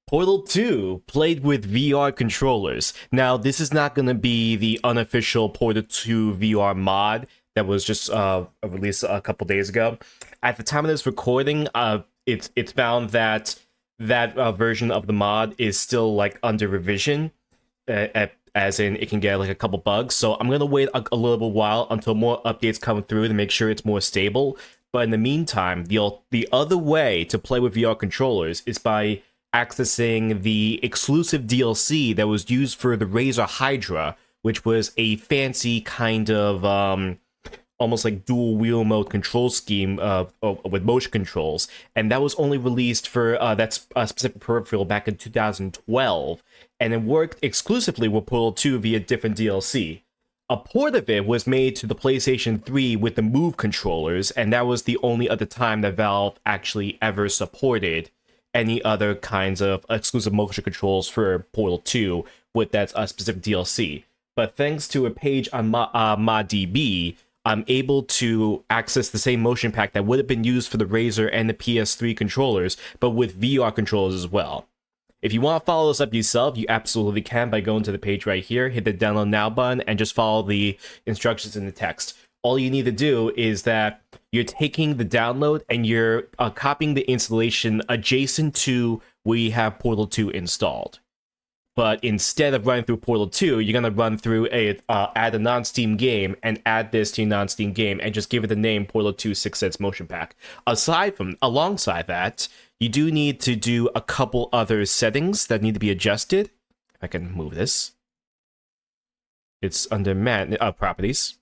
Portal 2 played with VR controllers. Now, this is not going to be the unofficial Portal 2 VR mod that was just released a couple days ago. At the time of this recording, it's found that version of the mod is still like under revision, as in it can get like a couple bugs. So I'm gonna wait a little while until more updates come through to make sure it's more stable. But in the meantime, the other way to play with VR controllers is by accessing the exclusive DLC that was used for the Razer Hydra, which was a fancy kind of almost like dual wheel mode control scheme with motion controls, and that was only released for that specific peripheral back in 2012, and it worked exclusively with Portal 2 via different DLC. A port of it was made to the PlayStation 3 with the Move controllers, and that was the only other time that Valve actually ever supported any other kinds of exclusive motion controls for Portal 2 with that specific DLC. But thanks to a page on ModDB, I'm able to access the same motion pack that would have been used for the Razer and the PS3 controllers, but with VR controllers as well. If you want to follow this up yourself, you absolutely can by going to the page right here, hit the download now button, and just follow the instructions in the text. All you need to do is that you're taking the download and you're copying the installation adjacent to where you have Portal 2 installed. But instead of running through Portal 2, you're going to run through add a non-Steam game and add this to your non-Steam game and just give it the name Portal 2 Sixense MotionPack. Alongside that, you do need to do a couple other settings that need to be adjusted. If I can move this. It's under properties.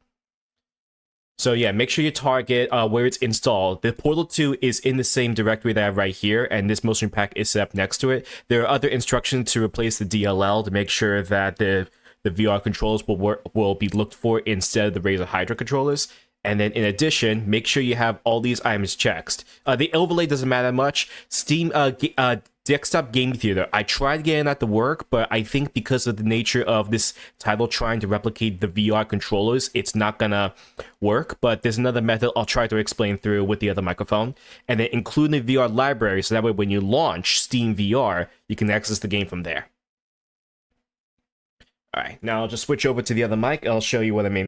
So yeah, make sure you target where it's installed. The Portal 2 is in the same directory that I have right here, and this motion pack is set up next to it. There are other instructions to replace the DLL to make sure that the VR controls will be looked for instead of the Razer Hydra controllers. And then in addition, make sure you have all these items checked. The overlay doesn't matter much. Steam Desktop Game Theater. I tried getting that to work, but I think because of the nature of this title trying to replicate the VR controllers, it's not gonna work. But there's another method I'll try to explain through with the other microphone. And then including the VR library, so that way when you launch Steam VR, you can access the game from there. Alright, now I'll just switch over to the other mic. I'll show you what I mean.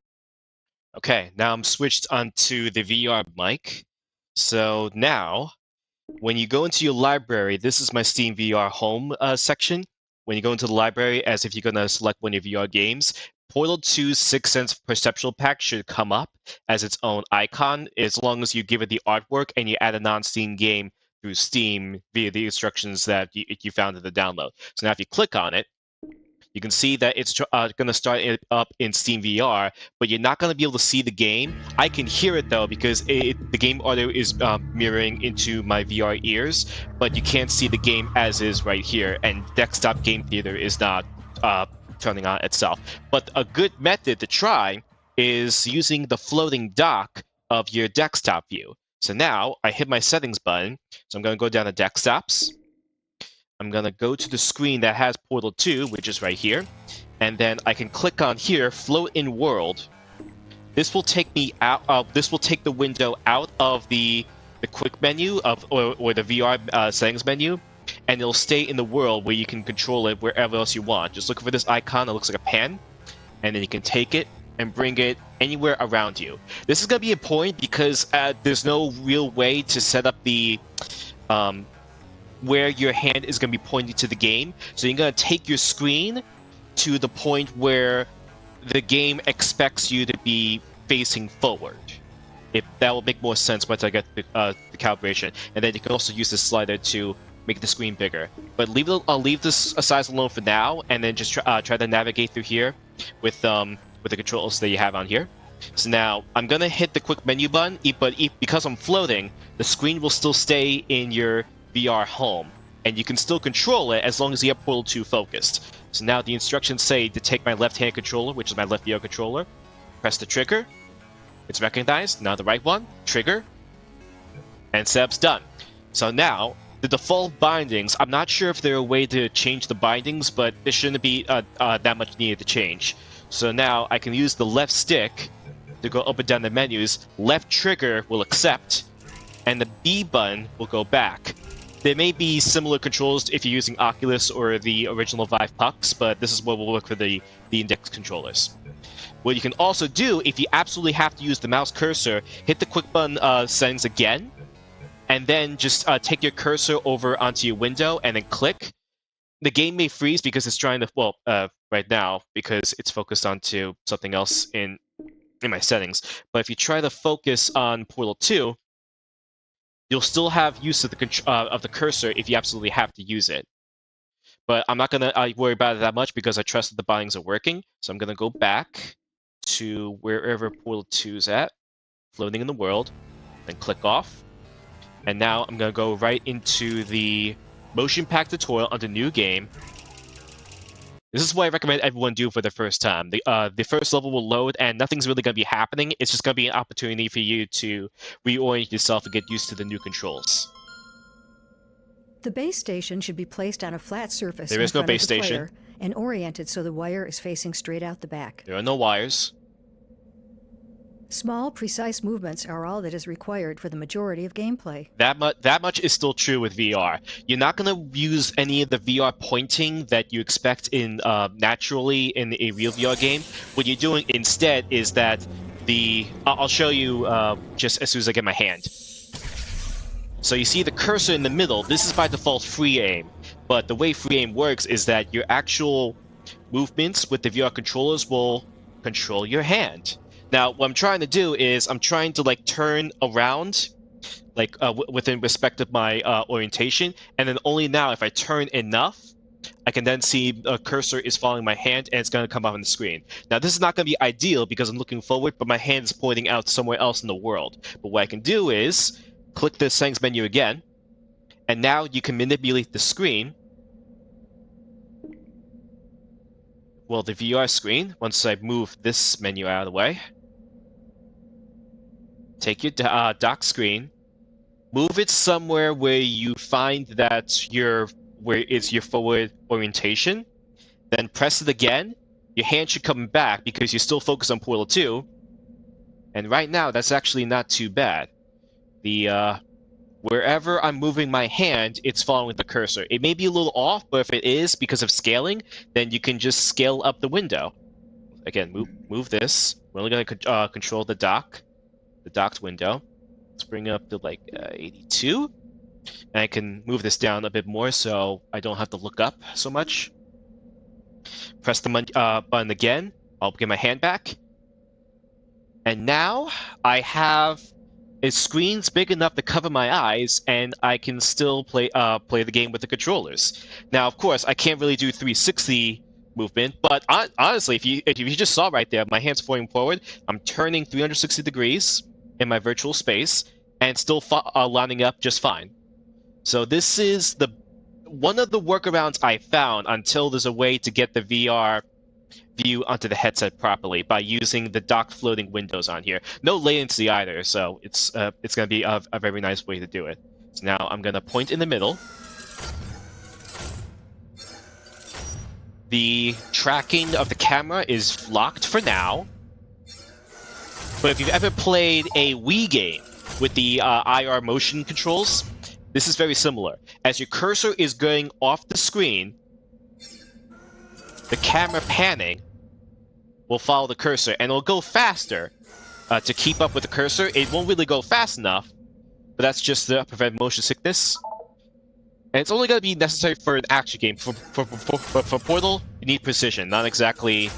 Okay, now I'm switched onto the VR mic. So now, when you go into your library, this is my Steam VR home section. When you go into the library, as if you're going to select one of your VR games, Portal 2 Sixense Perceptual Pack should come up as its own icon, as long as you give it the artwork and you add a non-Steam game through Steam via the instructions that you found in the download. So now if you click on it, you can see that it's going to start it up in Steam VR, but you're not going to be able to see the game. I can hear it though, because the game audio is mirroring into my VR ears, but you can't see the game as is right here, and Desktop Game Theater is not turning on itself. But a good method to try is using the floating dock of your desktop view. So now I hit my settings button, so I'm going to go down to desktops. I'm going to go to the screen that has Portal 2, which is right here, and then I can click on here, Float in World. This will take me out. This will take the window out of the quick menu or the VR settings menu, and it'll stay in the world where you can control it wherever else you want. Just look for this icon that looks like a pen, and then you can take it and bring it anywhere around you. This is going to be important because there's no real way to set up the where your hand is going to be pointing to the game. So you're going to take your screen to the point where the game expects you to be facing forward. If that will make more sense once I get the calibration. And then you can also use this slider to make the screen bigger. But I'll leave this size alone for now, and then just try to navigate through here with the controls that you have on here. So now I'm going to hit the quick menu button, but because I'm floating, the screen will still stay in your VR home, and you can still control it as long as you have Portal 2 focused. So now the instructions say to take my left-hand controller, which is my left VR controller, press the trigger, it's recognized, now the right one, trigger, and setup's done. So now, the default bindings, I'm not sure if there's a way to change the bindings, but there shouldn't be that much needed to change. So now I can use the left stick to go up and down the menus, left trigger will accept, and the B button will go back. There may be similar controls if you're using Oculus or the original Vive Pucks, but this is what will work for the index controllers. What you can also do, if you absolutely have to use the mouse cursor, hit the quick button settings again, and then just take your cursor over onto your window and then click. The game may freeze because it's trying to, well, right now, because it's focused onto something else in my settings. But if you try to focus on Portal 2, you'll still have use of the cursor if you absolutely have to use it. But I'm not going to worry about it that much because I trust that the bindings are working. So I'm going to go back to wherever Portal 2 is at, floating in the world, then click off. And now I'm going to go right into the MotionPack tutorial under New Game. This is what I recommend everyone do for the first time. The first level will load and nothing's really going to be happening. It's just going to be an opportunity for you to reorient yourself and get used to the new controls. The base station should be placed on a flat surface There is no base station. And oriented so the wire is facing straight out the back. There are no wires. Small, precise movements are all that is required for the majority of gameplay. That much is still true with VR. You're not going to use any of the VR pointing that you expect in naturally in a real VR game. What you're doing instead is that I'll show you just as soon as I get my hand. So you see the cursor in the middle. This is by default free aim. But the way free aim works is that your actual movements with the VR controllers will control your hand. Now, what I'm trying to do is I'm trying to like turn around, like within respect of my orientation, and then only now if I turn enough, I can then see a cursor is following my hand and it's going to come up on the screen. Now, this is not going to be ideal because I'm looking forward, but my hand is pointing out somewhere else in the world. But what I can do is click the settings menu again, and now you can manipulate the screen. Well, the VR screen, once I move this menu out of the way. Take your dock screen, move it somewhere where you find that where it's your forward orientation, then press it again. Your hand should come back because you're still focused on Portal 2. And right now, that's actually not too bad. Wherever I'm moving my hand, it's following the cursor. It may be a little off, but if it is because of scaling, then you can just scale up the window. Again, move this. We're only going to control the docked window. Let's bring up to like 82. And I can move this down a bit more so I don't have to look up so much. Press the button again. I'll get my hand back. And now I have a screen big enough to cover my eyes, and I can still play the game with the controllers. Now, of course, I can't really do 360 movement, but honestly, if you just saw right there, my hand's pointing forward. I'm turning 360 degrees in my virtual space, and still lining up just fine. So this is one of the workarounds I found until there's a way to get the VR view onto the headset properly by using the docked floating windows on here. No latency either, so it's going to be a very nice way to do it. So now I'm going to point in the middle. The tracking of the camera is locked for now. But if you've ever played a Wii game with the IR motion controls, this is very similar. As your cursor is going off the screen, the camera panning will follow the cursor, and it'll go faster to keep up with the cursor. It won't really go fast enough, but that's just to prevent motion sickness. And it's only going to be necessary for an action game. For Portal, you need precision, not exactly...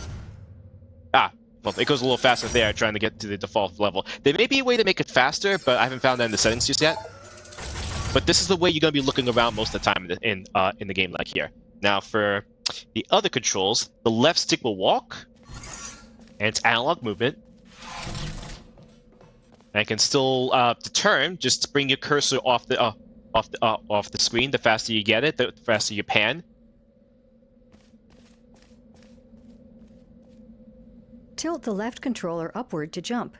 well, it goes a little faster there, trying to get to the default level. There may be a way to make it faster, but I haven't found that in the settings just yet. But this is the way you're going to be looking around most of the time in the game like here. Now, for the other controls, the left stick will walk, and it's analog movement. And I can still to turn, just bring your cursor off the screen. The faster you get it, the faster you pan. Tilt the left controller upward to jump.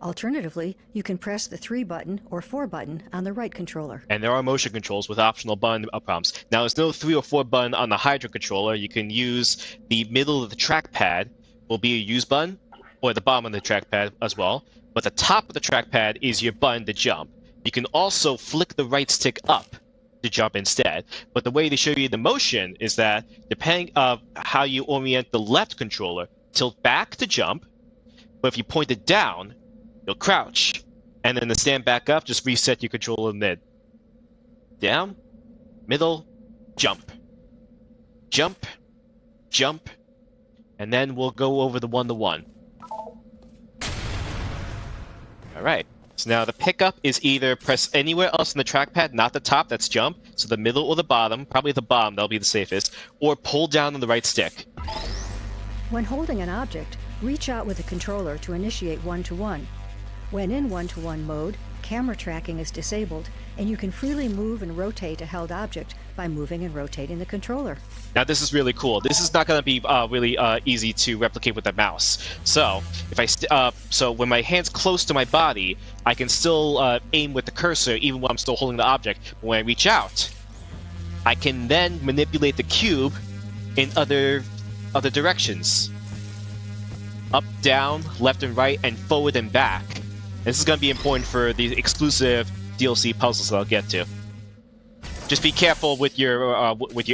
Alternatively, you can press the 3 button or 4 button on the right controller. And there are motion controls with optional button prompts. Now, there's no 3 or 4 button on the Hydra controller. You can use the middle of the trackpad will be a use button, or the bottom of the trackpad as well. But the top of the trackpad is your button to jump. You can also flick the right stick up to jump instead. But the way they show you the motion is that depending on how you orient the left controller, tilt back to jump, but if you point it down, you'll crouch. And then to stand back up, just reset your controller mid. Down, middle, jump. Jump, jump, and then we'll go over the one-to-one. Alright, so now the pickup is either press anywhere else in the trackpad, not the top, that's jump, so the middle or the bottom, probably the bottom, that'll be the safest, or pull down on the right stick. When holding an object, reach out with the controller to initiate one-to-one. When in one-to-one mode, camera tracking is disabled, and you can freely move and rotate a held object by moving and rotating the controller. Now this is really cool. This is not going to be really easy to replicate with the mouse. So if so when my hand's close to my body, I can still aim with the cursor even when I'm still holding the object. But when I reach out, I can then manipulate the cube in other directions. Up, down, left and right, and forward and back. This is going to be important for the exclusive DLC puzzles that I'll get to. Just be careful with your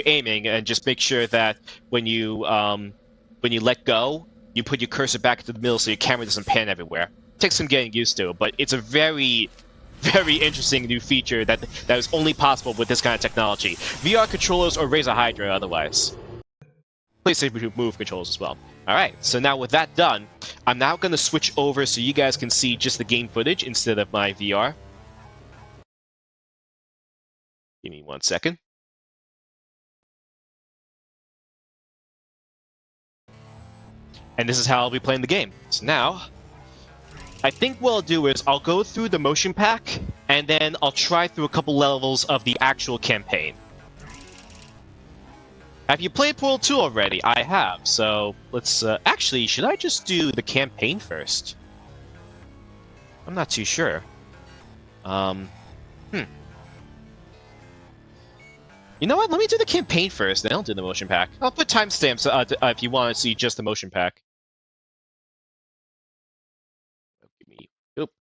aiming, and just make sure that when you let go, you put your cursor back into the middle so your camera doesn't pan everywhere. It takes some getting used to, but it's a very, very interesting new feature that is only possible with this kind of technology. VR controllers or Razer Hydra otherwise. PlayStation Move controls as well. Alright, so now with that done, I'm now going to switch over so you guys can see just the game footage instead of my VR. Give me 1 second. And this is how I'll be playing the game. So now, I think what I'll do is I'll go through the motion pack, and then I'll try through a couple levels of the actual campaign. Have you played Portal 2 already? I have, so let's... actually, should I just do the campaign first? I'm not too sure. You know what? Let me do the campaign first, then I'll do the motion pack. I'll put timestamps if you want to see just the motion pack.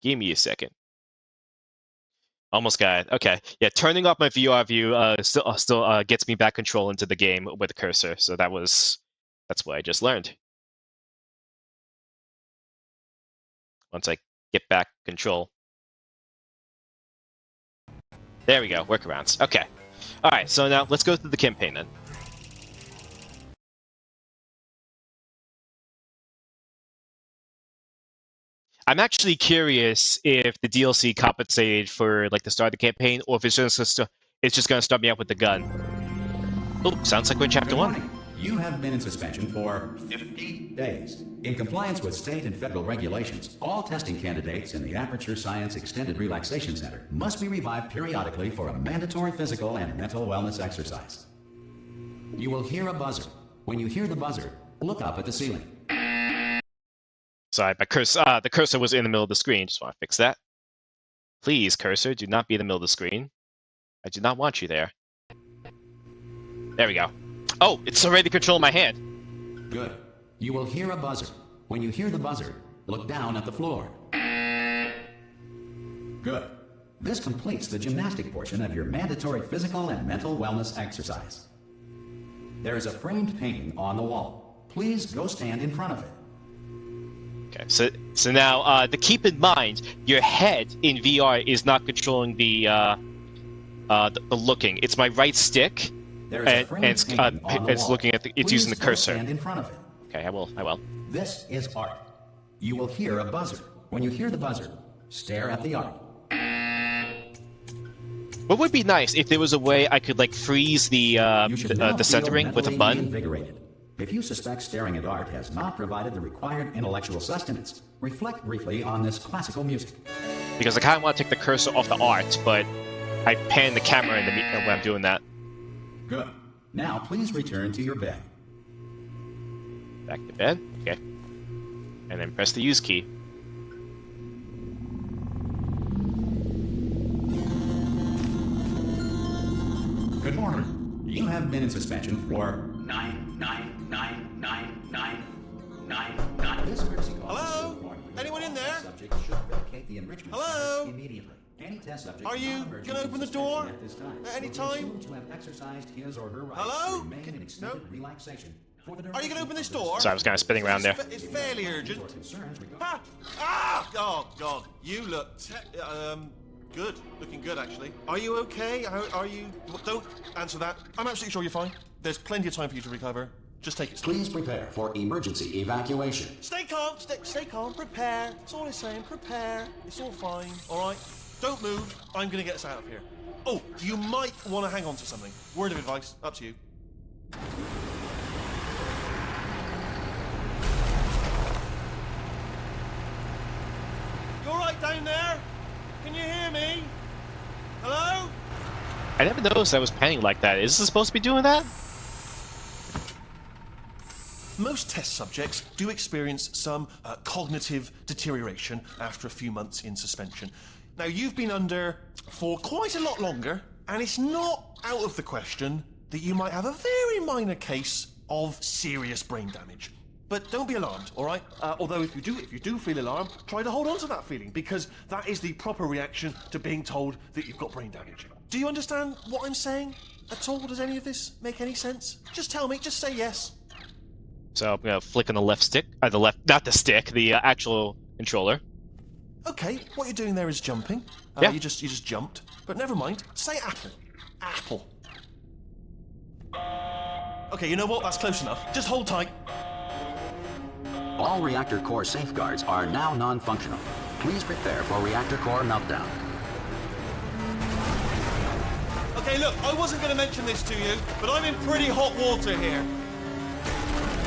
Give me a second. Almost got it. Okay. Yeah, turning off my VR view still gets me back control into the game with a cursor. So that's what I just learned. Once I get back control. There we go. Workarounds. Okay. All right. So now let's go through the campaign then. I'm actually curious if the DLC compensated for like the start of the campaign, or if it's just going to start me out with the gun. Oh, sounds like we're in Chapter 1. You have been in suspension for 50 days. In compliance with state and federal regulations, all testing candidates in the Aperture Science Extended Relaxation Center must be revived periodically for a mandatory physical and mental wellness exercise. You will hear a buzzer. When you hear the buzzer, look up at the ceiling. Sorry, the cursor was in the middle of the screen. Just want to fix that. Please, cursor, do not be in the middle of the screen. I do not want you there. There we go. Oh, it's already controlling my hand. Good. You will hear a buzzer. When you hear the buzzer, look down at the floor. Good. This completes the gymnastic portion of your mandatory physical and mental wellness exercise. There is a framed painting on the wall. Please go stand in front of it. Okay, so now to keep in mind, your head in VR is not controlling the looking. It's my right stick, and it's looking at it's using the cursor. Stand in front of it. Okay, I will. This is art. You will hear a buzzer. When you hear the buzzer, stare at the art. What would be nice if there was a way I could like freeze the centering with a button? Invigorated. If you suspect staring at art has not provided the required intellectual sustenance, reflect briefly on this classical music. Because I kind of want to take the cursor off the art, but I pan the camera when I'm doing that. Good. Now please return to your bed. Back to bed. Okay. And then press the use key. Good morning. You have been in suspension for 9. This courtesy call. Hello? Anyone in there? Subject should vacate the enrichment Hello? center immediately. Any test subject Are you not gonna open the door at this time at any will be time? assumed to have exercised his or her right Hello? to remain in extended relaxation for the Are you gonna open this door? Sorry, I was kind of spinning around there. It's fairly urgent. concerns regarding Ah! Ah! Oh God, you look good. Looking good, actually. Are you okay? Are you? Don't answer that. I'm absolutely sure you're fine. There's plenty of time for you to recover. Just take it slow. Please prepare for emergency evacuation. Stay calm. Stay calm. Prepare. That's all I'm saying. Prepare. It's all fine. All right. Don't move. I'm gonna get us out of here. Oh, you might want to hang on to something. Word of advice. Up to you. You all right down there? Can you hear me? Hello? I never noticed I was panning like that. Is this supposed to be doing that? Most test subjects do experience some cognitive deterioration after a few months in suspension. Now, you've been under for quite a lot longer, and it's not out of the question that you might have a very minor case of serious brain damage. But don't be alarmed, all right? Although if you do feel alarmed, try to hold on to that feeling, because that is the proper reaction to being told that you've got brain damage. Do you understand what I'm saying at all? Does any of this make any sense? Just tell me, just say yes. So I'm gonna flick on the left stick, not the stick, the actual controller. Okay, what you're doing there is jumping. Yeah. You just jumped. But never mind. Say apple. Apple. Okay, you know what? That's close enough. Just hold tight. All reactor core safeguards are now non-functional. Please prepare for reactor core meltdown. Okay, look, I wasn't going to mention this to you, but I'm in pretty hot water here.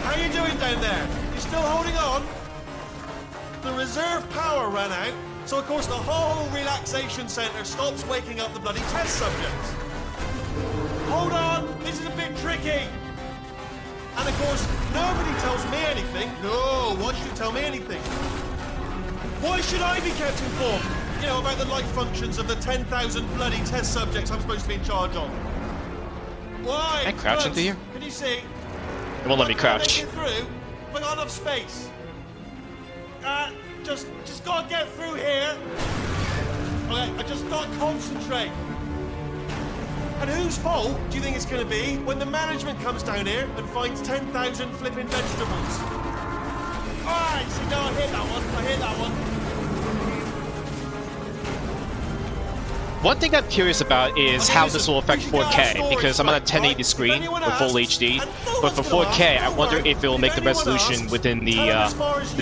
How you doing down there? You still holding on? The reserve power ran out, so of course the whole relaxation center stops waking up the bloody test subjects. Hold on, this is a bit tricky. And of course, nobody tells me anything. No, why should you tell me anything? Why should I be kept informed? You know, about the life functions of the 10,000 bloody test subjects I'm supposed to be in charge of. Why? Can I crouch into here? Can you see? It won't let me Can I crouch. make it through? Have I got enough space? Just gotta get through here. Okay, I just gotta concentrate. And whose fault do you think it's gonna be when the management comes down here and finds 10,000 flipping vegetables? Alright, see, no, I hit that one. One thing I'm curious about is how this will affect 4K, because I'm on a 1080 screen with full HD, but for 4K, I wonder if it will make the resolution within the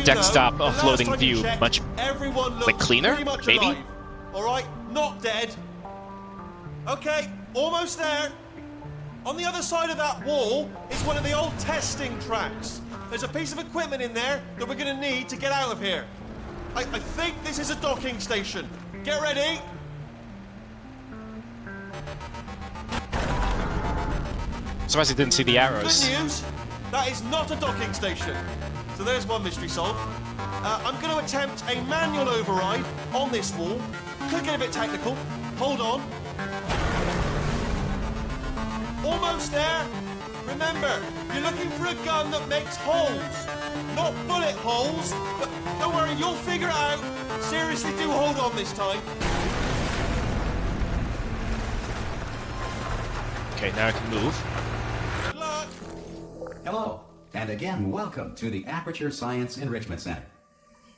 desktop floating view much cleaner, maybe? Alright, not dead. Okay, almost there. On the other side of that wall is one of the old testing tracks. There's a piece of equipment in there that we're going to need to get out of here. I think this is a docking station. Get ready. Surprised I didn't see the arrows. Good news, that is not a docking station. So there's one mystery solved. I'm going to attempt a manual override on this wall. Could get a bit technical. Hold on. Almost there. Remember, you're looking for a gun that makes holes. Not bullet holes, but don't worry, you'll figure it out. Seriously, do hold on this time. Okay, now I can move. Good luck. Hello, and again, welcome to the Aperture Science Enrichment Center.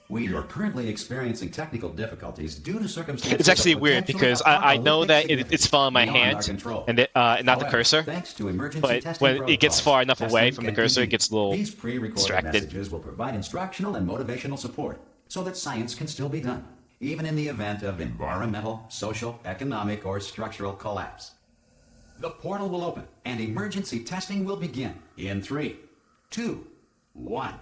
We are currently experiencing technical difficulties due to circumstances. It's actually of weird potentially because I know that apocalyptic it's following my beyond our hand control. and not the However, cursor. Thanks to emergency But testing when it gets protocols, far enough away testing from the can cursor, it continue. gets a little These pre-recorded distracted. messages will provide instructional and motivational support so that science can still be done, even in the event of environmental, social, economic, or structural collapse. The portal will open, and emergency testing will begin in 3, 2, 1.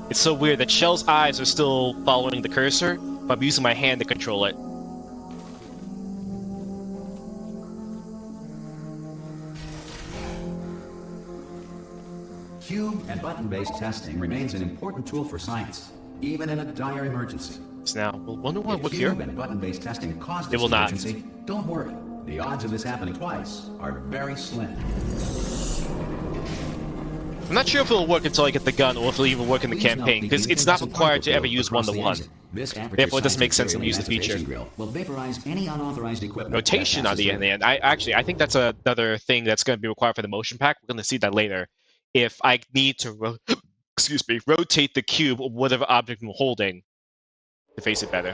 It's so weird that Shell's eyes are still following the cursor, but I'm using my hand to control it. Cube and button-based testing remains an important tool for science, even in a dire emergency. So now, will Wonder Woman If look here? cube and button-based testing caused It this will not. emergency, don't worry. The odds of this happening twice are very slim. I'm not sure if it'll work until I get the gun, or if it'll even work in the campaign, because it's not required to ever use one-to-one. Therefore, it doesn't make sense to use the feature. Will vaporize any unauthorized equipment. Rotation on the end. I think that's another thing that's going to be required for the motion pack. We're going to see that later. If I need to, rotate the cube or whatever object I'm holding to face it better.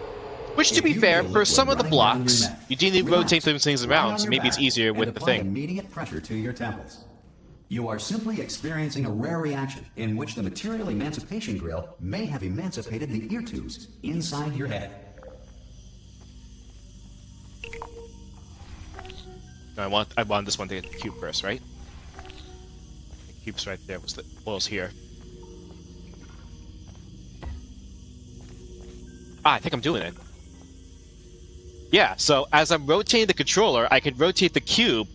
Which, to be fair, for some of the blocks, you do need to rotate those things around, so maybe it's easier with the thing. Immediate pressure to your temples. You are simply experiencing a rare reaction in which the material emancipation grill may have emancipated the ear tubes inside your head. No, I want this one to get the cube first, right? The cube's right there. What was here? I think I'm doing it. Yeah, so as I'm rotating the controller, I can rotate the cube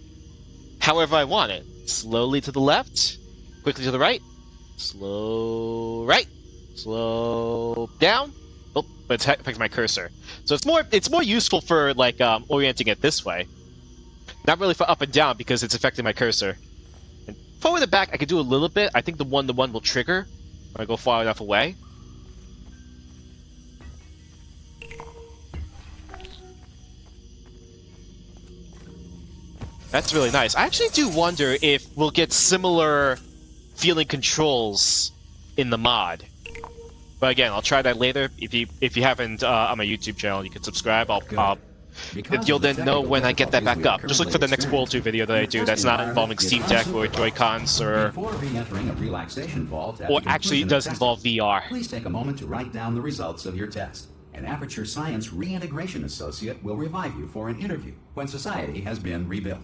however I want it. Slowly to the left, quickly to the right, slow right, slow down. Oh, but it affects my cursor. So it's more useful for like orienting it this way. Not really for up and down because it's affecting my cursor. And forward and back I can do a little bit. I think the one-to-one will trigger when I go far enough away. That's really nice. I actually do wonder if we'll get similar feeling controls in the mod. But again, I'll try that later. If you haven't on my YouTube channel, you can subscribe. You'll then know when I get that back up. Just look for the next World 2 video that I do. That's not involving Steam Deck or Joy-Cons or actually it does involve VR. Please take a moment to write down the results of your test. An Aperture Science Reintegration Associate will revive you for an interview when society has been rebuilt.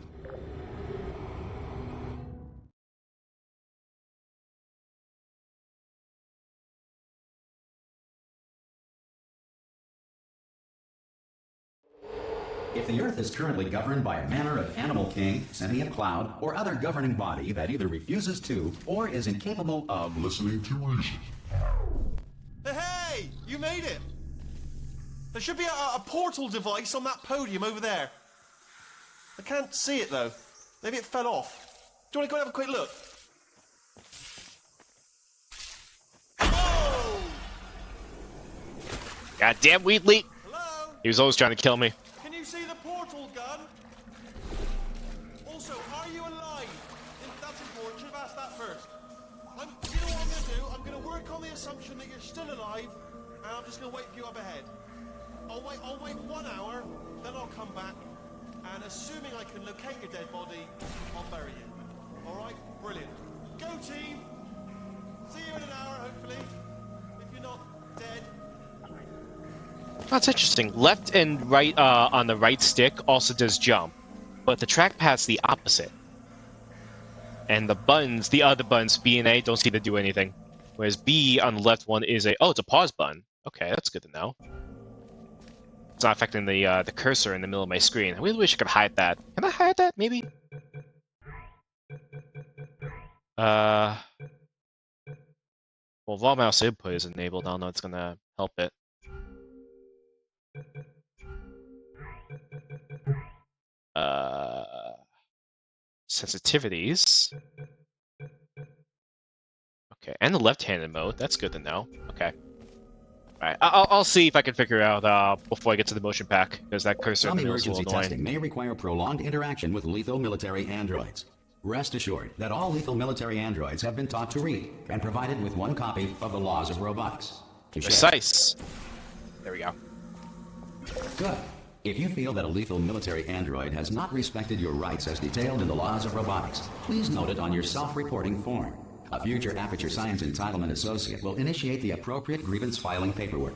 If the Earth is currently governed by a manner of animal king, sentient cloud, or other governing body that either refuses to or is incapable of listening to reason. Hey! You made it! There should be a portal device on that podium over there. I can't see it though. Maybe it fell off. Do you want to go and have a quick look? Oh! Goddamn Wheatley! Hello? He was always trying to kill me. Can you see the portal gun? Also, are you alive? That's important. Should have asked that first. You know what I'm going to do? I'm going to work on the assumption that you're still alive, and I'm just going to wait for you up ahead. I'll wait 1 hour, then I'll come back, and assuming I can locate your dead body, I'll bury you. Alright? Brilliant. Go team! See you in an hour, hopefully. If you're not dead. That's interesting. Left and right on the right stick also does jump, but the trackpad's the opposite. And the buttons, the other buttons, B and A, don't seem to do anything. Whereas B on the left one is it's a pause button. Okay, that's good to know. It's not affecting the cursor in the middle of my screen. I really wish I could hide that. Can I hide that? Maybe? Well, raw mouse input is enabled. I don't know if it's gonna help it. Sensitivities. Okay, and the left-handed mode. That's good to know. Okay. Alright, I'll see if I can figure out before I get to the motion pack, because that cursor in the middle is a little annoying. Testing may require prolonged interaction with lethal military androids. Rest assured that all lethal military androids have been taught to read and provided with 1 copy of the Laws of Robotics. Precise. There we go. Good. If you feel that a lethal military android has not respected your rights as detailed in the Laws of Robotics, please note it on your self-reporting form. A future Aperture Science Entitlement Associate will initiate the appropriate grievance filing paperwork.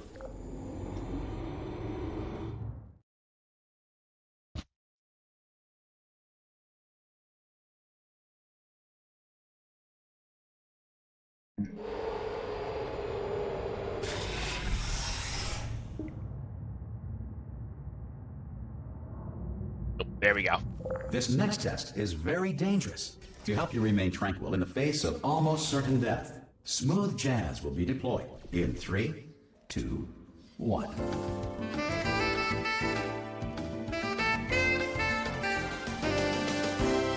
There we go. This next test is very dangerous. To help you remain tranquil in the face of almost certain death, smooth jazz will be deployed in 3, 2, 1.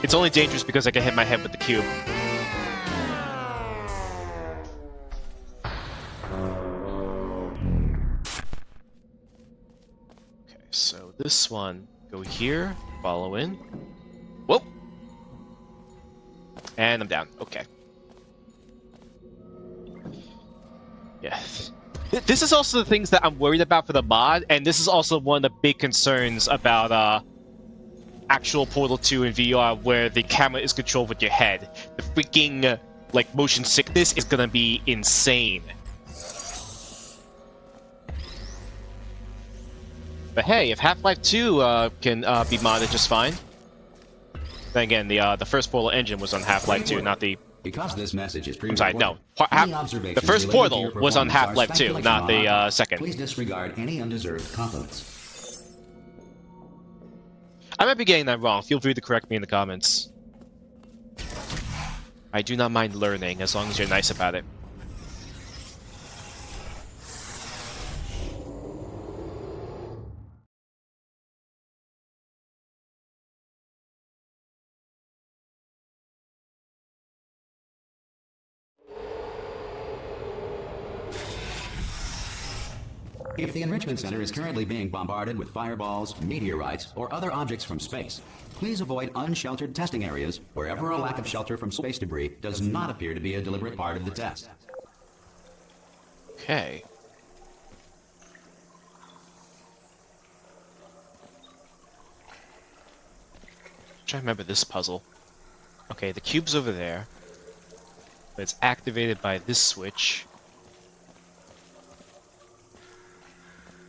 It's only dangerous because I can hit my head with the cube. So this one, go here, follow in. Whoop! And I'm down. Okay. Yeah. This is also the things that I'm worried about for the mod, and this is also one of the big concerns about actual Portal 2 in VR, where the camera is controlled with your head. The freaking like motion sickness is gonna be insane. But hey, if Half-Life 2 can be modded just fine. Then again, the first Portal engine was on Half-Life 2, not the... Because this message is I'm sorry, no. Any The observations first related to Portal your was on performance are Half-Life 2, speculation not on the our part. second. Please disregard any undeserved compliments. I might be getting that wrong. Feel free to correct me in the comments. I do not mind learning, as long as you're nice about it. If the Enrichment Center is currently being bombarded with fireballs, meteorites, or other objects from space, please avoid unsheltered testing areas wherever a lack of shelter from space debris does not appear to be a deliberate part of the test. Okay. Try to remember this puzzle. Okay, the cube's over there. But it's activated by this switch.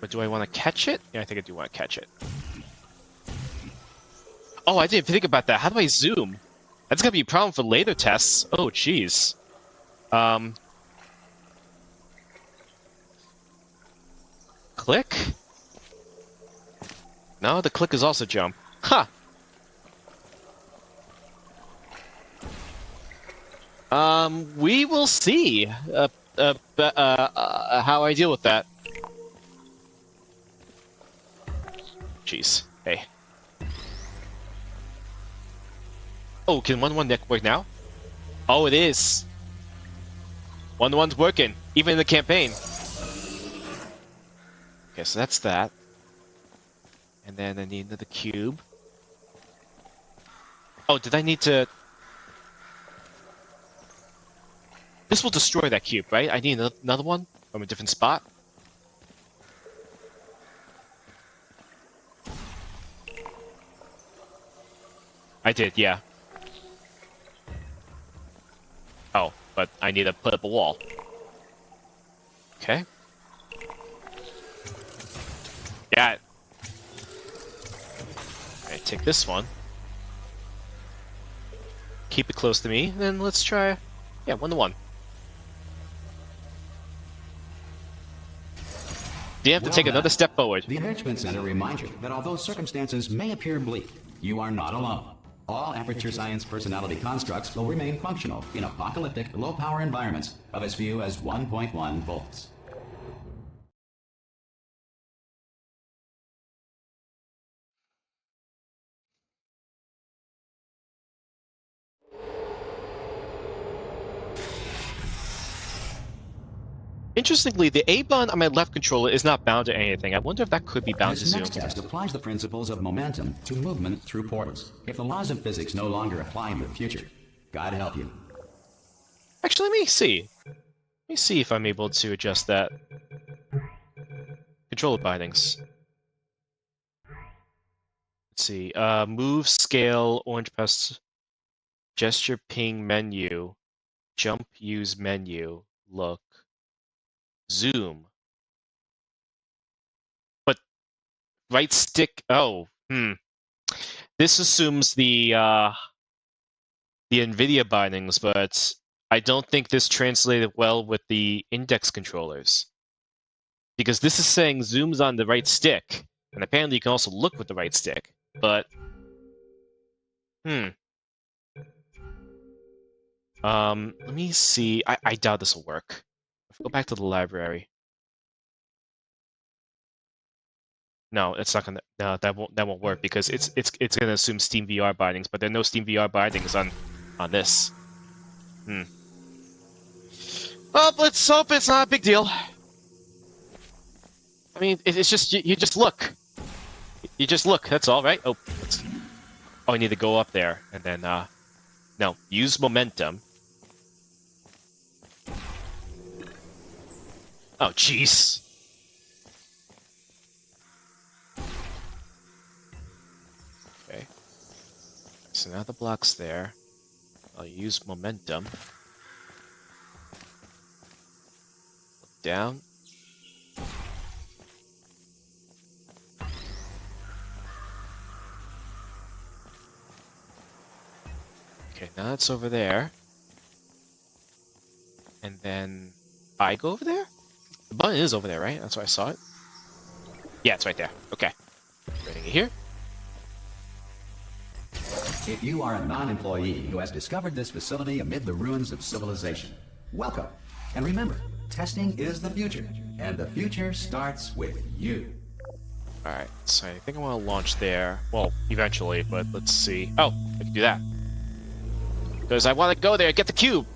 But do I want to catch it? Yeah, I think I do want to catch it. Oh, I didn't think about that. How do I zoom? That's gonna be a problem for later tests. Oh, jeez. Click? No, the click is also jump. Huh. We will see how I deal with that. Jeez. Hey. Oh, can 1-1 work now? Oh, it is. 1-1's working, even in the campaign. Okay, so that's that. And then I need another cube. Oh, did I need to... This will destroy that cube, right? I need another one from a different spot. I did, yeah. Oh, but I need to put up a wall. Okay. Got it. Alright, take this one. Keep it close to me, and then let's try... Yeah, 1-1. You have to take another step forward. The Enrichment Center reminds you that although circumstances may appear bleak, you are not alone. All Aperture Science personality constructs will remain functional in apocalyptic, low-power environments of as few as 1.1 volts. Interestingly, the A button on my left controller is not bound to anything. I wonder if that could be bound to This zoom. next test applies the principles of momentum to movement through portals. If the laws of physics no longer apply in the future, God help you. Actually, let me see. Let me see if I'm able to adjust that. Controller bindings. Let's see. Move, scale, orange press, gesture, ping, menu, jump, use menu, look, zoom. But right stick. Oh, This assumes the NVIDIA bindings, but I don't think this translated well with the index controllers. Because this is saying zooms on the right stick, and apparently you can also look with the right stick, but... Let me see. I doubt this will work. Let's go back to the library. No, it's not gonna. No, that won't work because it's gonna assume Steam VR bindings, but there are no Steam VR bindings on this. Well, let's hope it's not a big deal. I mean, it's just you just look. You just look, that's all, right? Oh, I need to go up there, and then, no, use momentum. Oh, jeez. Okay. So now the block's there. I'll use momentum. Look down. Okay, now it's over there. And then I go over there? The button is over there, right? That's why I saw it. Yeah, it's right there. Okay. Putting it here. If you are a non-employee who has discovered this facility amid the ruins of civilization, welcome. And remember, testing is the future, and the future starts with you. Alright, so I think I want to launch there. Well, eventually, but let's see. Oh, I can do that. Because I want to go there and get the cube.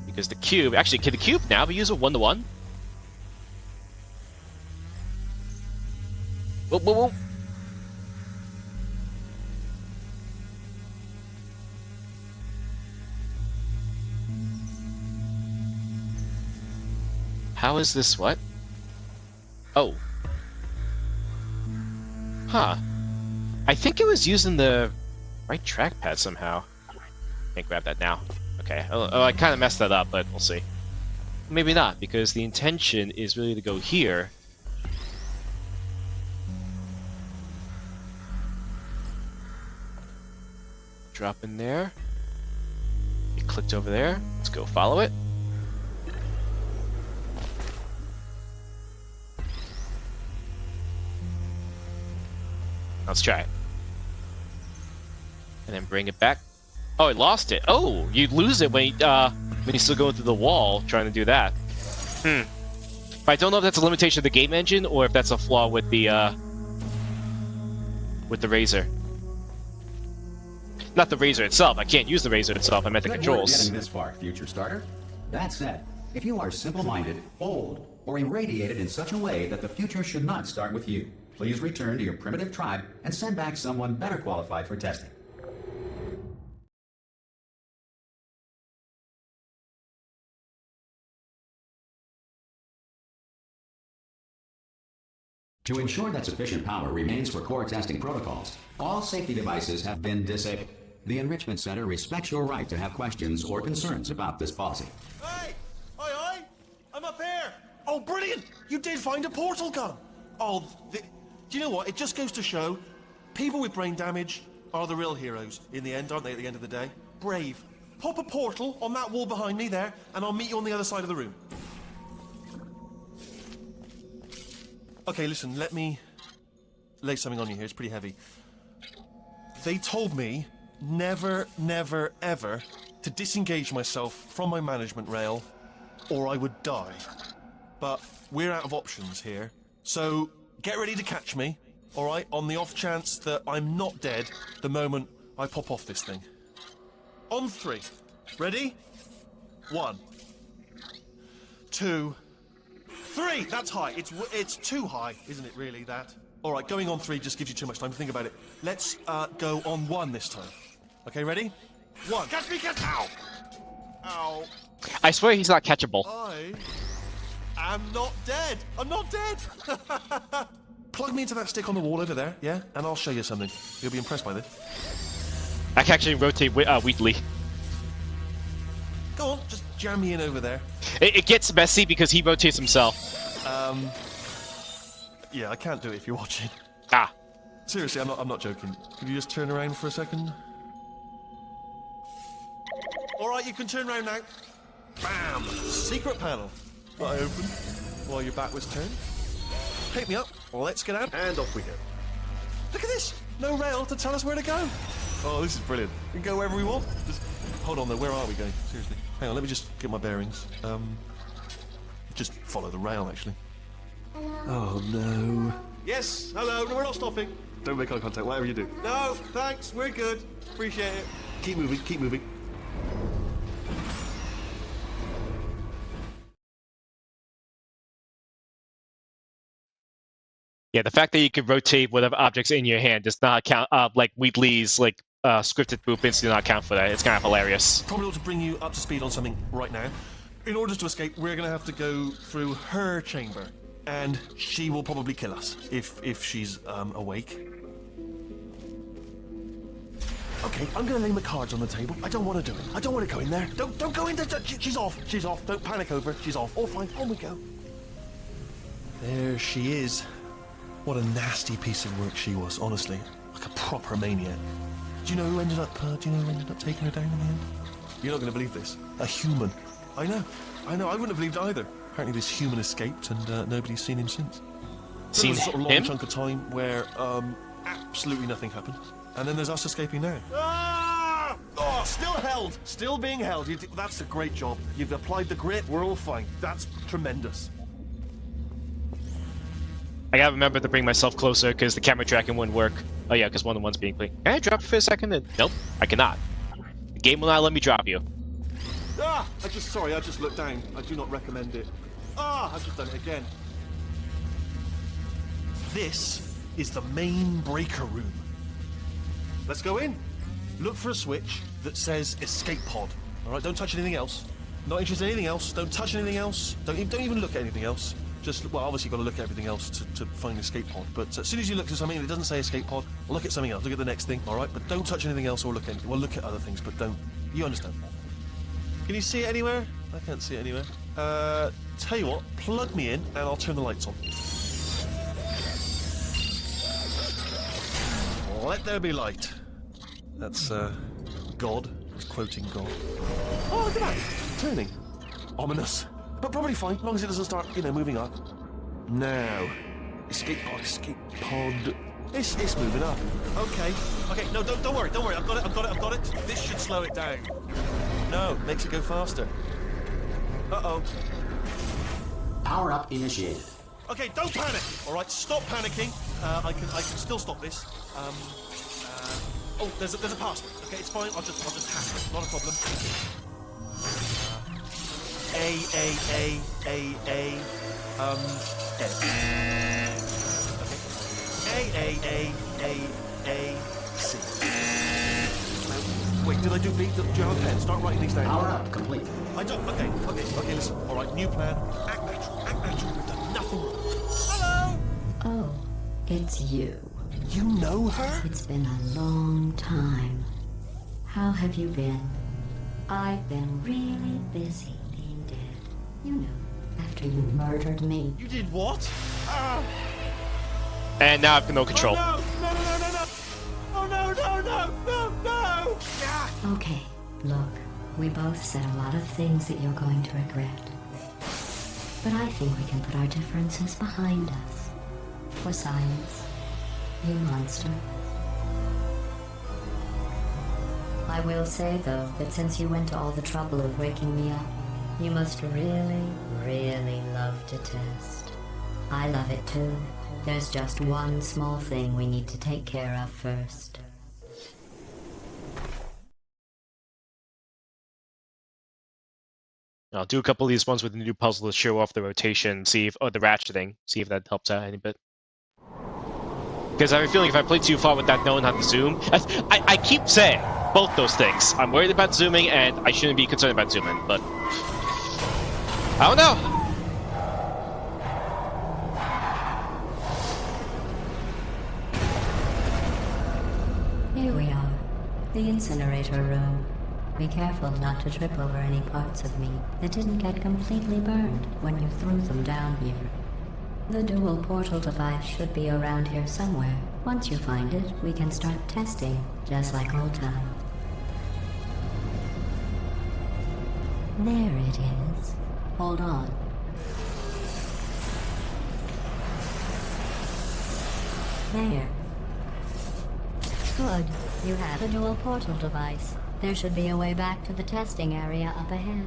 Because the cube... Actually, can the cube now be used with 1-to-1? Whoa, whoa, whoa. How is this what? Oh. Huh. I think it was using the right trackpad somehow. Can't grab that now. Okay. Oh, I kind of messed that up, but we'll see. Maybe not, because the intention is really to go here. Drop in there. It clicked over there. Let's go follow it. Let's try it. And then bring it back. Oh, I lost it. Oh, you lose it when you still go through the wall trying to do that. But I don't know if that's a limitation of the game engine or if that's a flaw with the razor. Not the razor itself. I can't use the razor itself. I meant the Good controls. work getting this far, future starter. That said, if you are simple-minded, old, or irradiated in such a way that the future should not start with you, please return to your primitive tribe and send back someone better qualified for testing. To ensure that sufficient power remains for core testing protocols, all safety devices have been disabled. The Enrichment Center respects your right to have questions or concerns about this policy. Hey! Oi, oi! I'm up here! Oh, brilliant! You did find a portal gun! Oh, do you know what? It just goes to show, people with brain damage are the real heroes in the end, aren't they, at the end of the day? Brave. Pop a portal on that wall behind me there, and I'll meet you on the other side of the room. Okay, listen, let me lay something on you here. It's pretty heavy. They told me never, never, ever to disengage myself from my management rail or I would die. But we're out of options here. So get ready to catch me, all right, on the off chance that I'm not dead the moment I pop off this thing. On 3. Ready? 1, 2, 3. That's high. It's too high, isn't it, really, that? All right, going on 3 just gives you too much time to think about it. Let's go on 1 this time. Okay, ready? 1. Catch me, catch... Ow! Ow. I swear he's not catchable. I am not dead. I'm not dead. Plug me into that stick on the wall over there, yeah? And I'll show you something. You'll be impressed by this. I can actually rotate weekly. Go on, just jam me in over there. It gets messy because he rotates himself. Yeah, I can't do it if you're watching. Ah. Seriously, I'm not joking. Could you just turn around for a second? All right, you can turn around now. Bam! Secret panel. That I opened while your back was turned. Pick me up. Let's get out. And off we go. Look at this. No rail to tell us where to go. Oh, this is brilliant. We can go wherever we want. Just hold on though. Where are we going? Seriously. Hang on. Let me just get my bearings. Just follow the rail, actually. Oh no. Yes. Hello. No, we're not stopping. Don't make eye contact. Whatever you do. No. Thanks. We're good. Appreciate it. Keep moving. Keep moving. Yeah, the fact that you can rotate whatever objects in your hand does not count. Like Wheatley's scripted movements do not count for that. It's kind of hilarious. Probably ought to bring you up to speed on something right now. In order to escape, we're going to have to go through her chamber, and she will probably kill us if she's awake. Okay, I'm going to lay my cards on the table. I don't want to do it. I don't want to go in there. Don't go in there. She's off. She's off. Don't panic over. She's off. All fine. On we go. There she is. What a nasty piece of work she was, honestly. Like a proper maniac. Do you know who ended up taking her down in the end? You're not going to believe this. A human. I know. I wouldn't have believed either. Apparently this human escaped and nobody's seen him since. There was a sort of long chunk of time where absolutely nothing happened. And then there's us escaping now. Ah! Oh, still held. Still being held. That's a great job. You've applied the grit. We're all fine. That's tremendous. I gotta remember to bring myself closer because the camera tracking wouldn't work. Oh yeah, because one of one's being played. Can I drop you for a second? Nope, I cannot. The game will not let me drop you. Ah! I just looked down. I do not recommend it. Ah! I've just done it again. This is the main breaker room. Let's go in. Look for a switch that says escape pod. All right, don't touch anything else. Not interested in anything else. Don't touch anything else. Don't even look at anything else. Just, well, obviously you've got to look at everything else to find escape pod. But as soon as you look at something and it doesn't say escape pod, look at something else. Look at the next thing, all right? But don't touch anything else or look at anything. Well, look at other things, but don't. You understand? Can you see it anywhere? I can't see it anywhere. Tell you what, plug me in and I'll turn the lights on. Let there be light. That's, God. He's quoting God. Oh, look at that. Turning. Ominous. But probably fine, as long as it doesn't start, moving up. Now. Escape pod. It's moving up. Okay, no, don't worry. I've got it. This should slow it down. No, makes it go faster. Uh-oh. Power up initiated. Okay, don't panic. All right, stop panicking. I can still stop this. Oh, there's a password. Okay, it's fine. I'll just hack it. Not a problem. N. Okay. C. Wait, did I do B? Do you have a pen? Start writing these down. Power up complete. I don't. Okay. Listen. All right, new plan. Act natural. We've done nothing wrong. Hello. Oh, it's you. You know her? It's been a long time. How have you been? I've been really busy being dead. You know, after you murdered me. You did what? And now I've got no control. Oh, no. Oh, no. Yeah. Okay, look, we both said a lot of things that you're going to regret. But I think we can put our differences behind us. For science. You monster. I will say, though, that since you went to all the trouble of waking me up, you must really, really love to test. I love it too. There's just one small thing we need to take care of first. I'll do a couple of these ones with the new puzzle to show off the rotation, the ratcheting, see if that helps out any bit. Because I have a feeling if I play too far without knowing how to zoom, I keep saying both those things. I'm worried about zooming, and I shouldn't be concerned about zooming, but I don't know. Here we are, the incinerator room. Be careful not to trip over any parts of me that didn't get completely burned when you threw them down here. The dual portal device should be around here somewhere. Once you find it, we can start testing, just like old times. There it is. Hold on. There. Good. You have a dual portal device. There should be a way back to the testing area up ahead.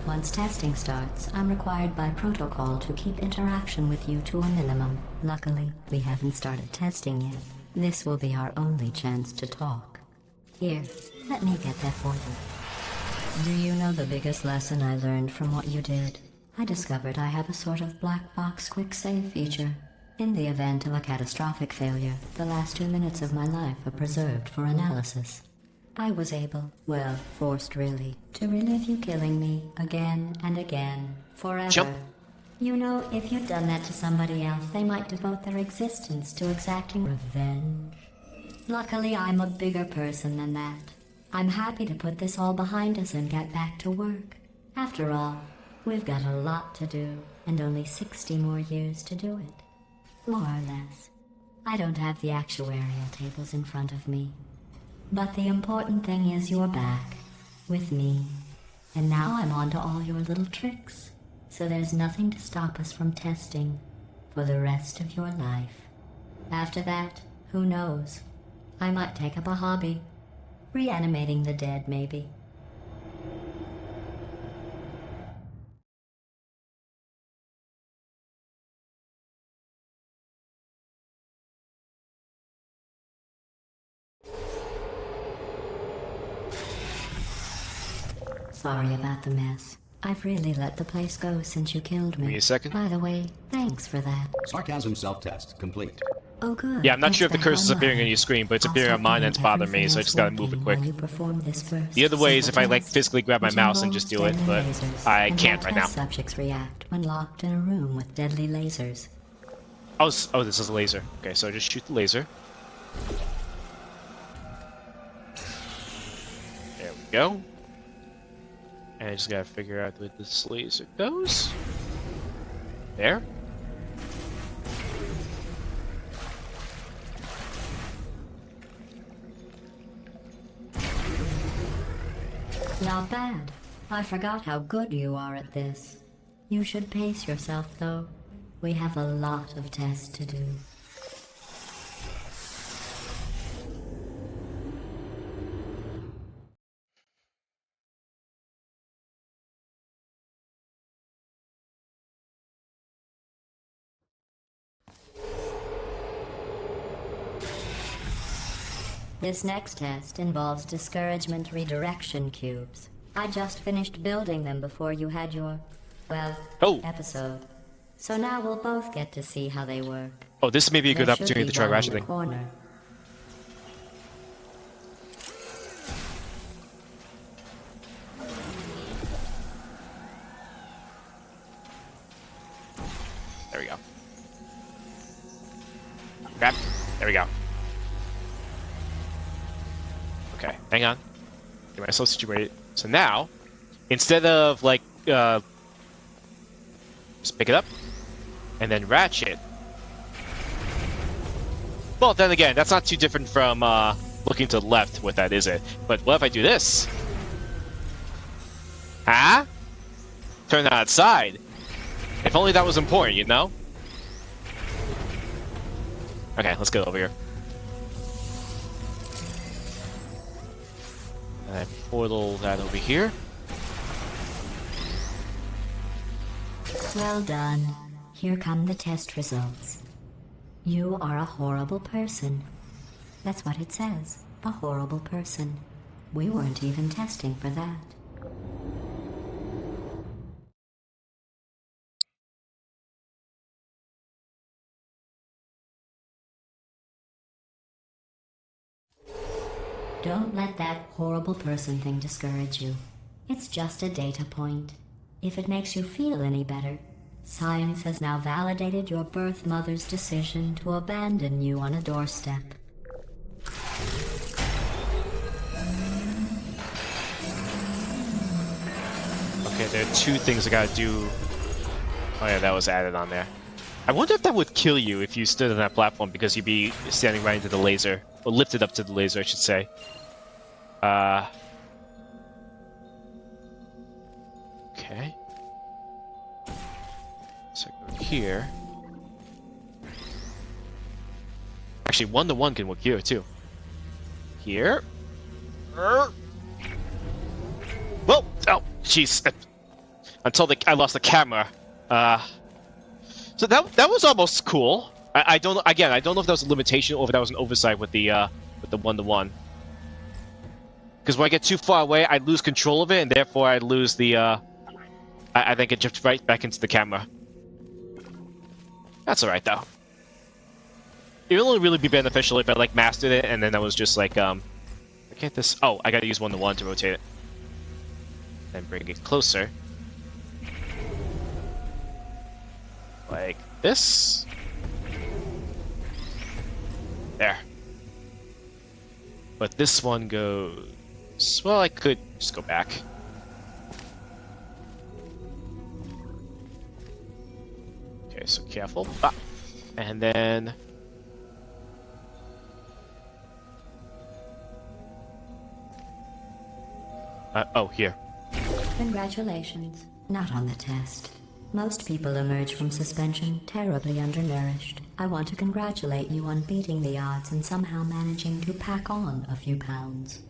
Once testing starts, I'm required by protocol to keep interaction with you to a minimum. Luckily, we haven't started testing yet. This will be our only chance to talk. Here, let me get that for you. Do you know the biggest lesson I learned from what you did? I discovered I have a sort of black box quick save feature. In the event of a catastrophic failure, the last 2 minutes of my life are preserved for analysis. I was able, well, forced really, to relive you killing me again and again, forever. Jump. You know, if you'd done that to somebody else, they might devote their existence to exacting revenge. Luckily, I'm a bigger person than that. I'm happy to put this all behind us and get back to work. After all, we've got a lot to do, and only 60 more years to do it. More or less. I don't have the actuarial tables in front of me. But the important thing is you're back, with me. And now I'm on to all your little tricks. So there's nothing to stop us from testing for the rest of your life. After that, who knows? I might take up a hobby. Reanimating the dead, maybe. Sorry about the mess. I've really let the place go since you killed me. Give me a second. By the way, thanks for that. Sarcasm self-test complete. Oh, good. Yeah, I'm not sure if the That's cursor's back appearing online. on your screen, but it's I'll appearing on stop mine doing and it's bothering me, everything so I just gotta move it else quick. while you perform this first The other way is if I like test, physically grab my which mouse and involves just do it, deadly but lasers, I and can't how right now. test subjects react when locked in a room with deadly lasers. Oh, oh, this is a laser. Okay, so just shoot the laser. There we go. And I just gotta figure out where this laser goes. There. Not bad. I forgot how good you are at this. You should pace yourself, though. We have a lot of tests to do. This next test involves discouragement redirection cubes. I just finished building them before you had your, well, Oh. episode. So now we'll both get to see how they work. Oh, this may be a good There should opportunity be to try one in the ratcheting. corner. There we go. Grab. There we go. Okay, hang on. Get myself situated. So now, instead of like, just pick it up and then ratchet. Well, then again, that's not too different from looking to the left with that, is it? But what if I do this? Huh? Turn that outside. If only that was important, you know? Okay, let's go over here. And I portal that over here. Well done. Here come the test results. You are a horrible person. That's what it says. A horrible person. We weren't even testing for that. Don't let that horrible person thing discourage you. It's just a data point. If it makes you feel any better, science has now validated your birth mother's decision to abandon you on a doorstep. Okay, there are two things I gotta do. Oh yeah, that was added on there. I wonder if that would kill you if you stood on that platform because you'd be standing right into the laser. Or lifted up to the laser, I should say. Okay. So I go here. Actually, 1-to-1 can work here too. Here. Whoa! Oh, jeez. Until I lost the camera. So that was almost cool. I don't know. Again, I don't know if that was a limitation or if that was an oversight with the 1-to-1. Because when I get too far away, I lose control of it, and therefore I lose the. I think it drifts right back into the camera. That's all right though. It would only really be beneficial if I like mastered it, and then I was just like, I can't this. Oh, I gotta use 1-to-1 to rotate it. Then bring it closer. Like this. There. But this one goes... Well, I could just go back. Okay, so careful. Ah. And then... oh, here. Congratulations. Not on the test. Most people emerge from suspension terribly undernourished. I want to congratulate you on beating the odds and somehow managing to pack on a few pounds.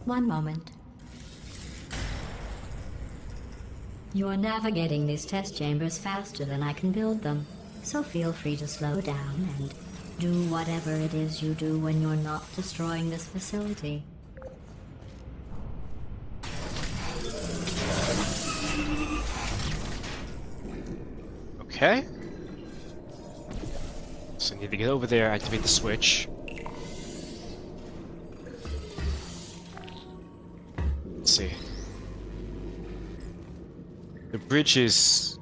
One moment. You are navigating these test chambers faster than I can build them, so feel free to slow down and do whatever it is you do when you're not destroying this facility. Okay. So I need to get over there, activate the switch. Let's see. The bridge is...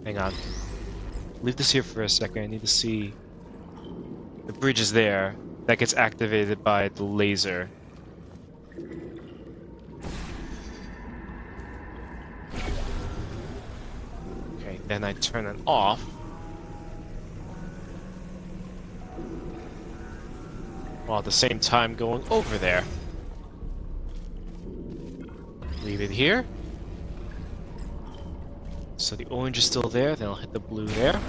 Hang on. Leave this here for a second. I need to see... The bridge is there. That gets activated by the laser. Okay, then I turn it off. While at the same time going over there. Leave it here. So the orange is still there, then I'll hit the blue there.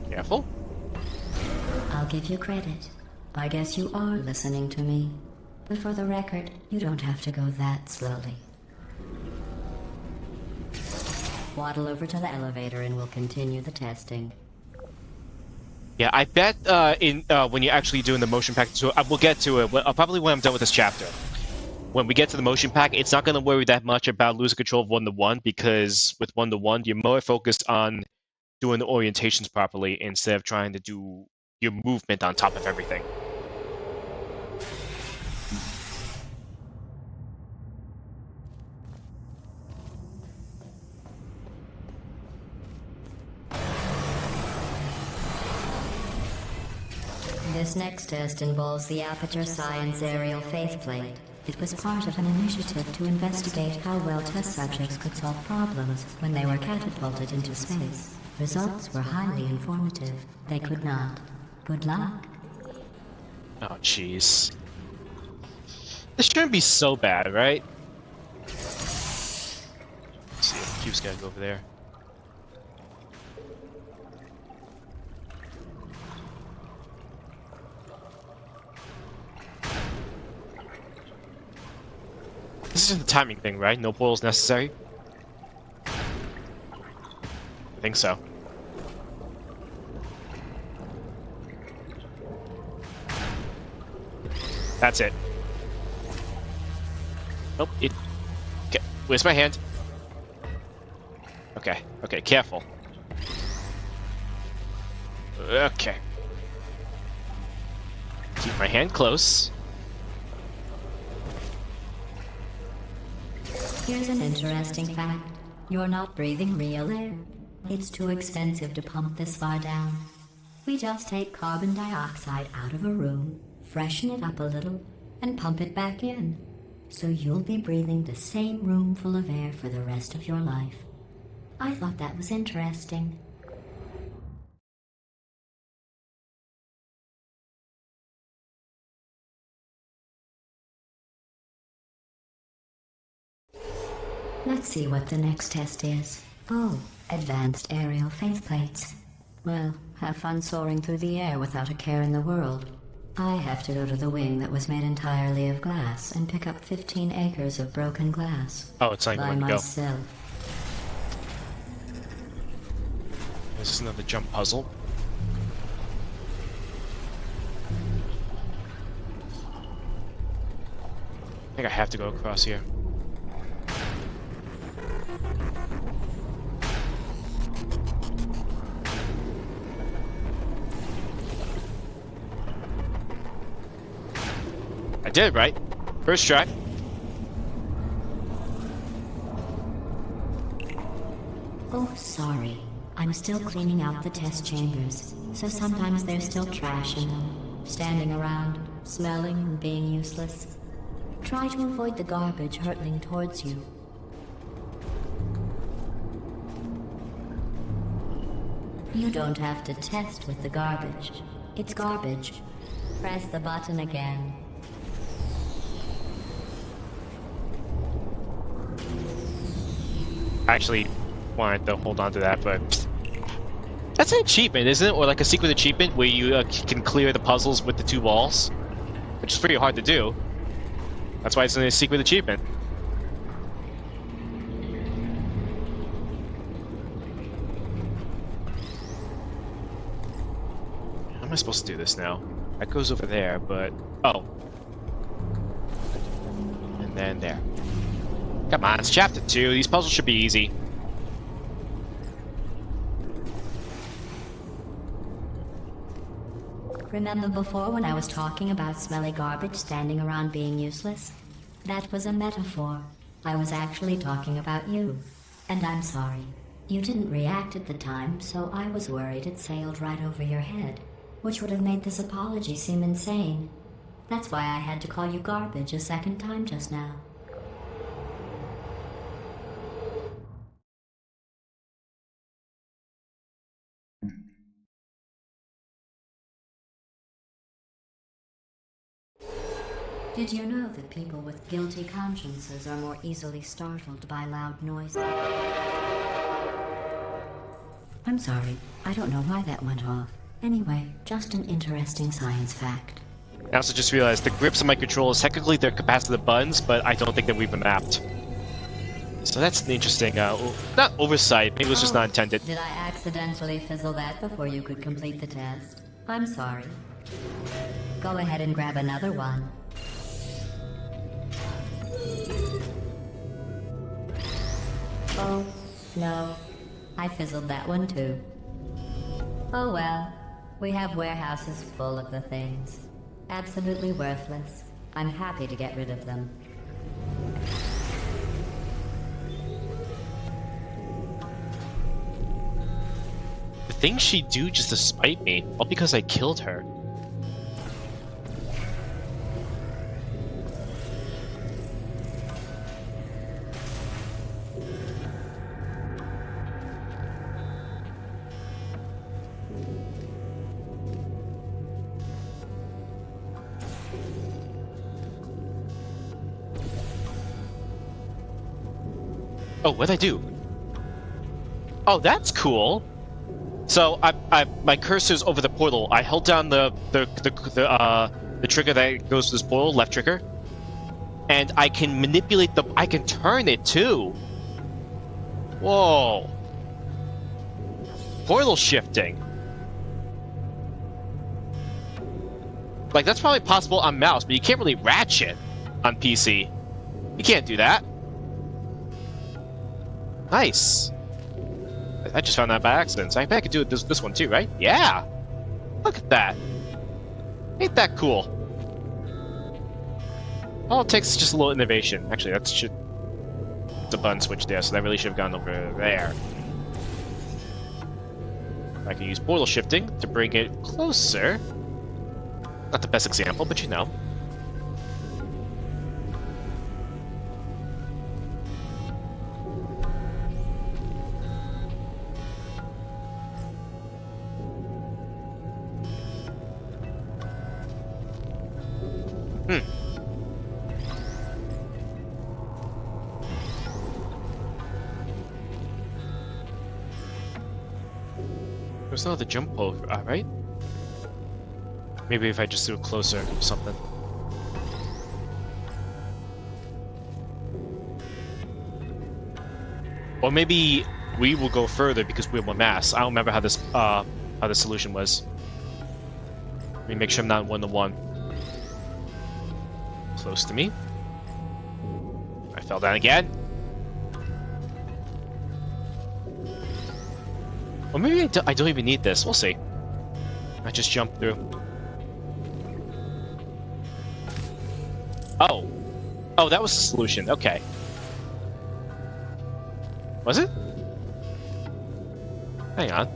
Careful. I'll give you credit. I guess you are listening to me. But for the record, you don't have to go that slowly. Waddle over to the elevator and we'll continue the testing. Yeah, I bet when you're actually doing the motion pack, so we'll get to it probably when I'm done with this chapter. When we get to the motion pack, it's not going to worry that much about losing control of 1-to-1 because with 1-to-1, you're more focused on doing the orientations properly instead of trying to do your movement on top of everything. This next test involves the Aperture Science Aerial Faceplate. It was part of an initiative to investigate how well test subjects could solve problems when they were catapulted into space. Results were highly informative. They could not. Good luck. Oh, jeez. This shouldn't be so bad, right? Let's see if the cube's gotta go over there. This isn't the timing thing, right? No portals necessary? I think so. That's it. Nope, it... Okay, where's my hand? Okay, okay, careful. Okay. Keep my hand close. Here's an interesting fact. You're not breathing real air. It's too expensive to pump this far down. We just take carbon dioxide out of a room, freshen it up a little, and pump it back in. So you'll be breathing the same room full of air for the rest of your life. I thought that was interesting. Let's see what the next test is. Oh, advanced aerial faceplates. Well, have fun soaring through the air without a care in the world. I have to go to the wing that was made entirely of glass and pick up 15 acres of broken glass. Oh, it's not even by going to go. myself. This is another jump puzzle. I think I have to go across here. I did it right. First try. Oh, sorry. I'm still cleaning out the test chambers, so sometimes there's still trash in them, standing around, smelling and being useless. Try to avoid the garbage hurtling towards you. You don't have to test with the garbage. It's garbage. Press the button again. I actually wanted to hold on to that, but that's an achievement, isn't it? Or like a secret achievement where you can clear the puzzles with the 2 balls, which is pretty hard to do. That's why it's a secret achievement. How am I supposed to do this now? That goes over there, but oh, and then there. Come on, it's chapter 2. These puzzles should be easy. Remember before when I was talking about smelly garbage standing around being useless? That was a metaphor. I was actually talking about you. And I'm sorry. You didn't react at the time, so I was worried it sailed right over your head, which would have made this apology seem insane. That's why I had to call you garbage a second time just now. Did you know that people with guilty consciences are more easily startled by loud noises? I'm sorry. I don't know why that went off. Anyway, just an interesting science fact. I also just realized the grips on my controllers, technically they're capacitive buttons, but I don't think that we've been mapped. So that's an interesting, not oversight, maybe it was just not intended. Did I accidentally fizzle that before you could complete the test? I'm sorry. Go ahead and grab another one. Oh, no. I fizzled that one too. Oh well. We have warehouses full of the things. Absolutely worthless. I'm happy to get rid of them. The things she do just to spite me, all because I killed her. Oh, what'd I do? Oh, that's cool. So my cursor's over the portal. I held down the trigger that goes to this portal, left trigger, and I can manipulate I can turn it too. Whoa. Portal shifting. Like that's probably possible on mouse, but you can't really ratchet on PC. You can't do that. Nice. I just found that by accident. So I bet I could do it this one too, right? Yeah. Look at that. Ain't that cool? All it takes is just a little innovation. Actually, it's a button switch there, so that really should have gone over there. I can use portal shifting to bring it closer. Not the best example, but you know. There's another jump over, right? Maybe if I just do it closer or something. Or maybe we will go further because we have more mass. I don't remember how the solution was. Let me make sure I'm not 1-to-1. Close to me. I fell down again. Or maybe I don't even need this. We'll see. I just jump through. Oh. Oh, that was the solution. Okay. Was it? Hang on.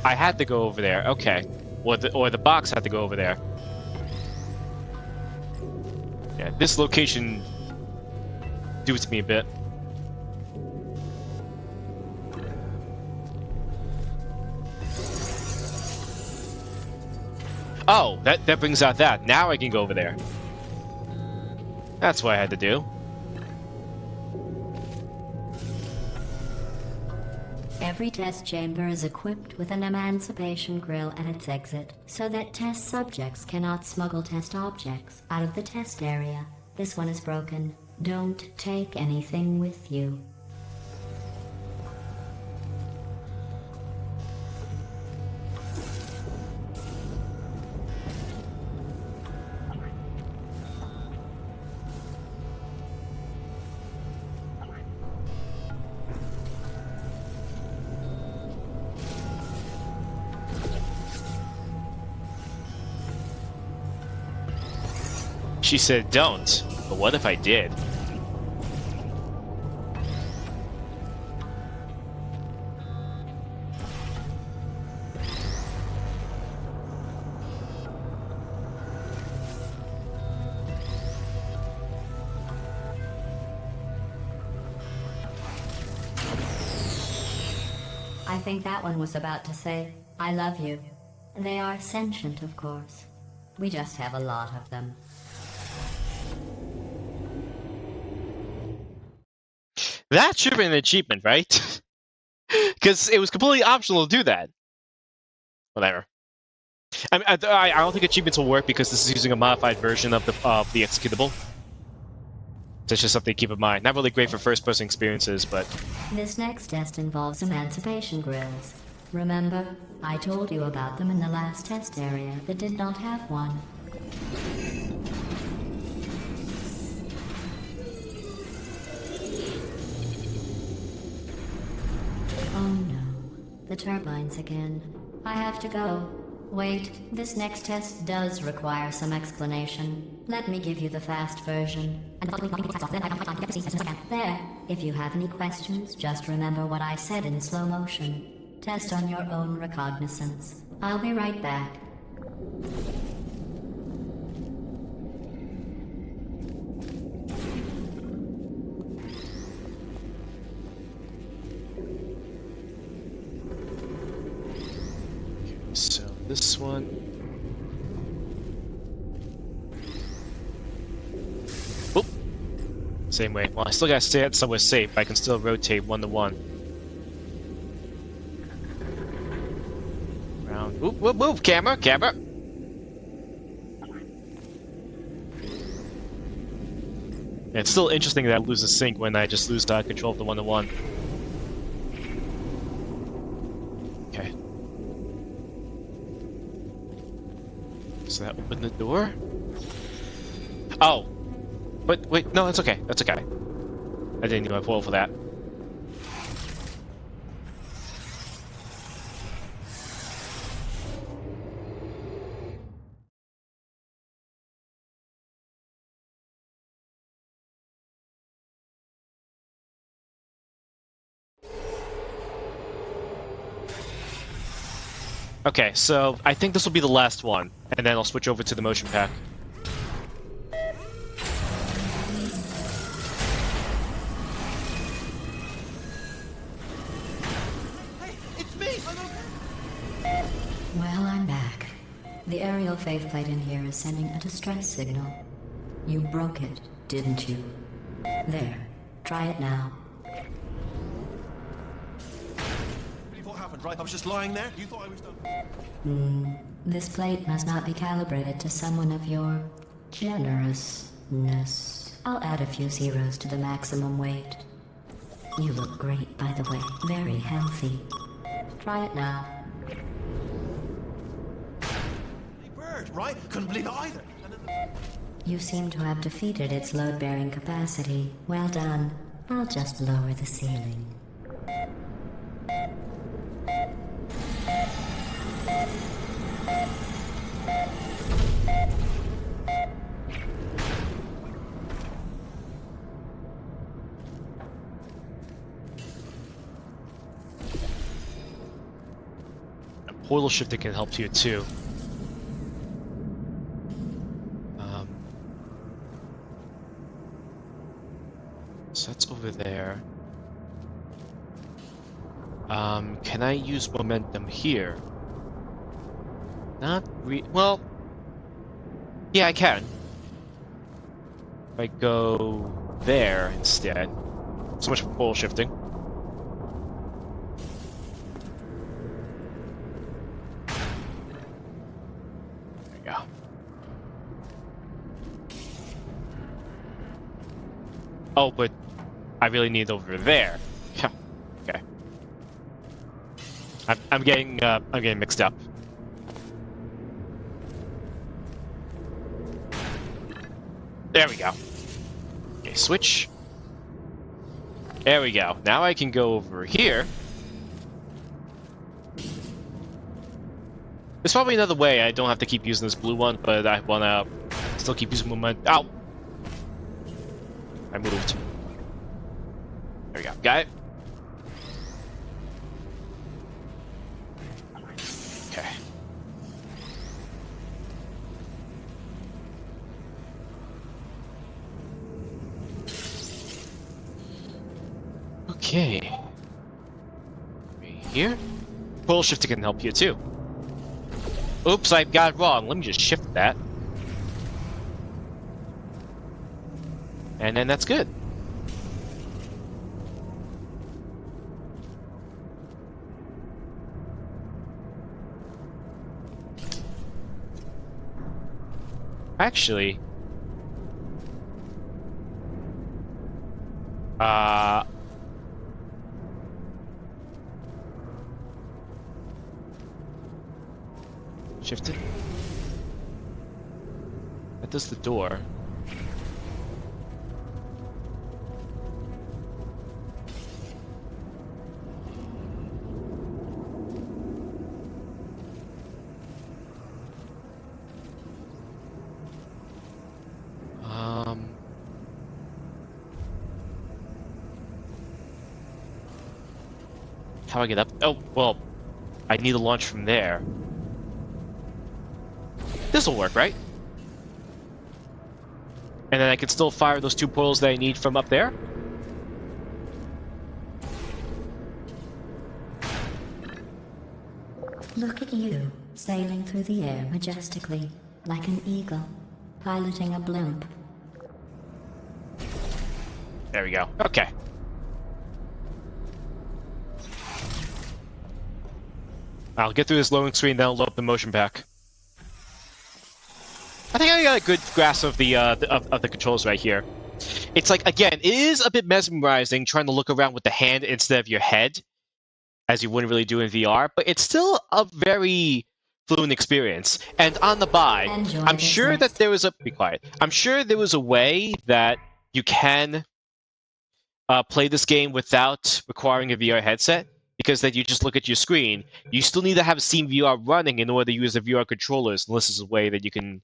I had to go over there. Okay. Or the box had to go over there. Yeah, this location do it to me a bit. Oh, that brings out that. Now I can go over there. That's what I had to do. Every test chamber is equipped with an emancipation grill at its exit, so that test subjects cannot smuggle test objects out of the test area. This one is broken. Don't take anything with you. She said don't, but what if I did? I think that one was about to say, I love you. They are sentient, of course. We just have a lot of them. That should have been an achievement, right? Because it was completely optional to do that. Whatever. I mean, I don't think achievements will work because this is using a modified version of the executable. That's just something to keep in mind. Not really great for first-person experiences, but... This next test involves emancipation grills. Remember, I told you about them in the last test area that did not have one. Oh no, the turbines again. I have to go. Wait, this next test does require some explanation. Let me give you the fast version. There. If you have any questions, just remember what I said in slow motion. Test on your own recognizance. I'll be right back. So this one. Oop. Same way. Well, I still gotta stay at somewhere safe, but I can still rotate 1-to-1. Round. Oop, whoop, move, camera, camera. And it's still interesting that I lose the sync when I just lose control of the 1-to-1. Okay. So that opened the door? Oh! But wait, no, that's okay. That's okay. I didn't need my portal for that. Okay, so I think this will be the last one, and then I'll switch over to the motion pack. Hey, it's me! I'm okay. Well, I'm back. The aerial faceplate in here is sending a distress signal. You broke it, didn't you? There. Try it now. What happened, right? I was just lying there. You thought I was done. This plate must not be calibrated to someone of your generousness. I'll add a few zeros to the maximum weight. You look great, by the way. Very healthy. Try it now. Bird, right? Couldn't believe it either. You seem to have defeated its load-bearing capacity. Well done. I'll just lower the ceiling. Portal shifting can help here too. So that's over there. Can I use momentum here? Well, yeah, I can. If I go there instead. So much for portal shifting. Oh, but I really need it over there. Okay. I'm getting mixed up. There we go. Okay, switch. There we go. Now I can go over here. There's probably another way. I don't have to keep using this blue one, but I wanna still keep using momentum. Ow! I moved. There we go. Got it. Okay. Okay. Right here. Portal shifting can help you too. Oops, I got it wrong. Let me just shift that. And then that's good. Actually, shift it. That does the door. How do I get up? Oh, well, I need to launch from there. This'll work, right? And then I can still fire those two portals that I need from up there? Look at you, sailing through the air majestically, like an eagle, piloting a blimp. There we go. Okay. I'll get through this loading screen, then I'll load up the motion pack. I think I got a good grasp of the of the controls right here. It's like, again, it is a bit mesmerizing trying to look around with the hand instead of your head, as you wouldn't really do in VR, but it's still a very fluent experience. And on the buy, I'm sure that there was a... Be quiet. I'm sure there was a way that you can play this game without requiring a VR headset, because then you just look at your screen. You still need to have Steam VR running in order to use the VR controllers, unless there's a way that you can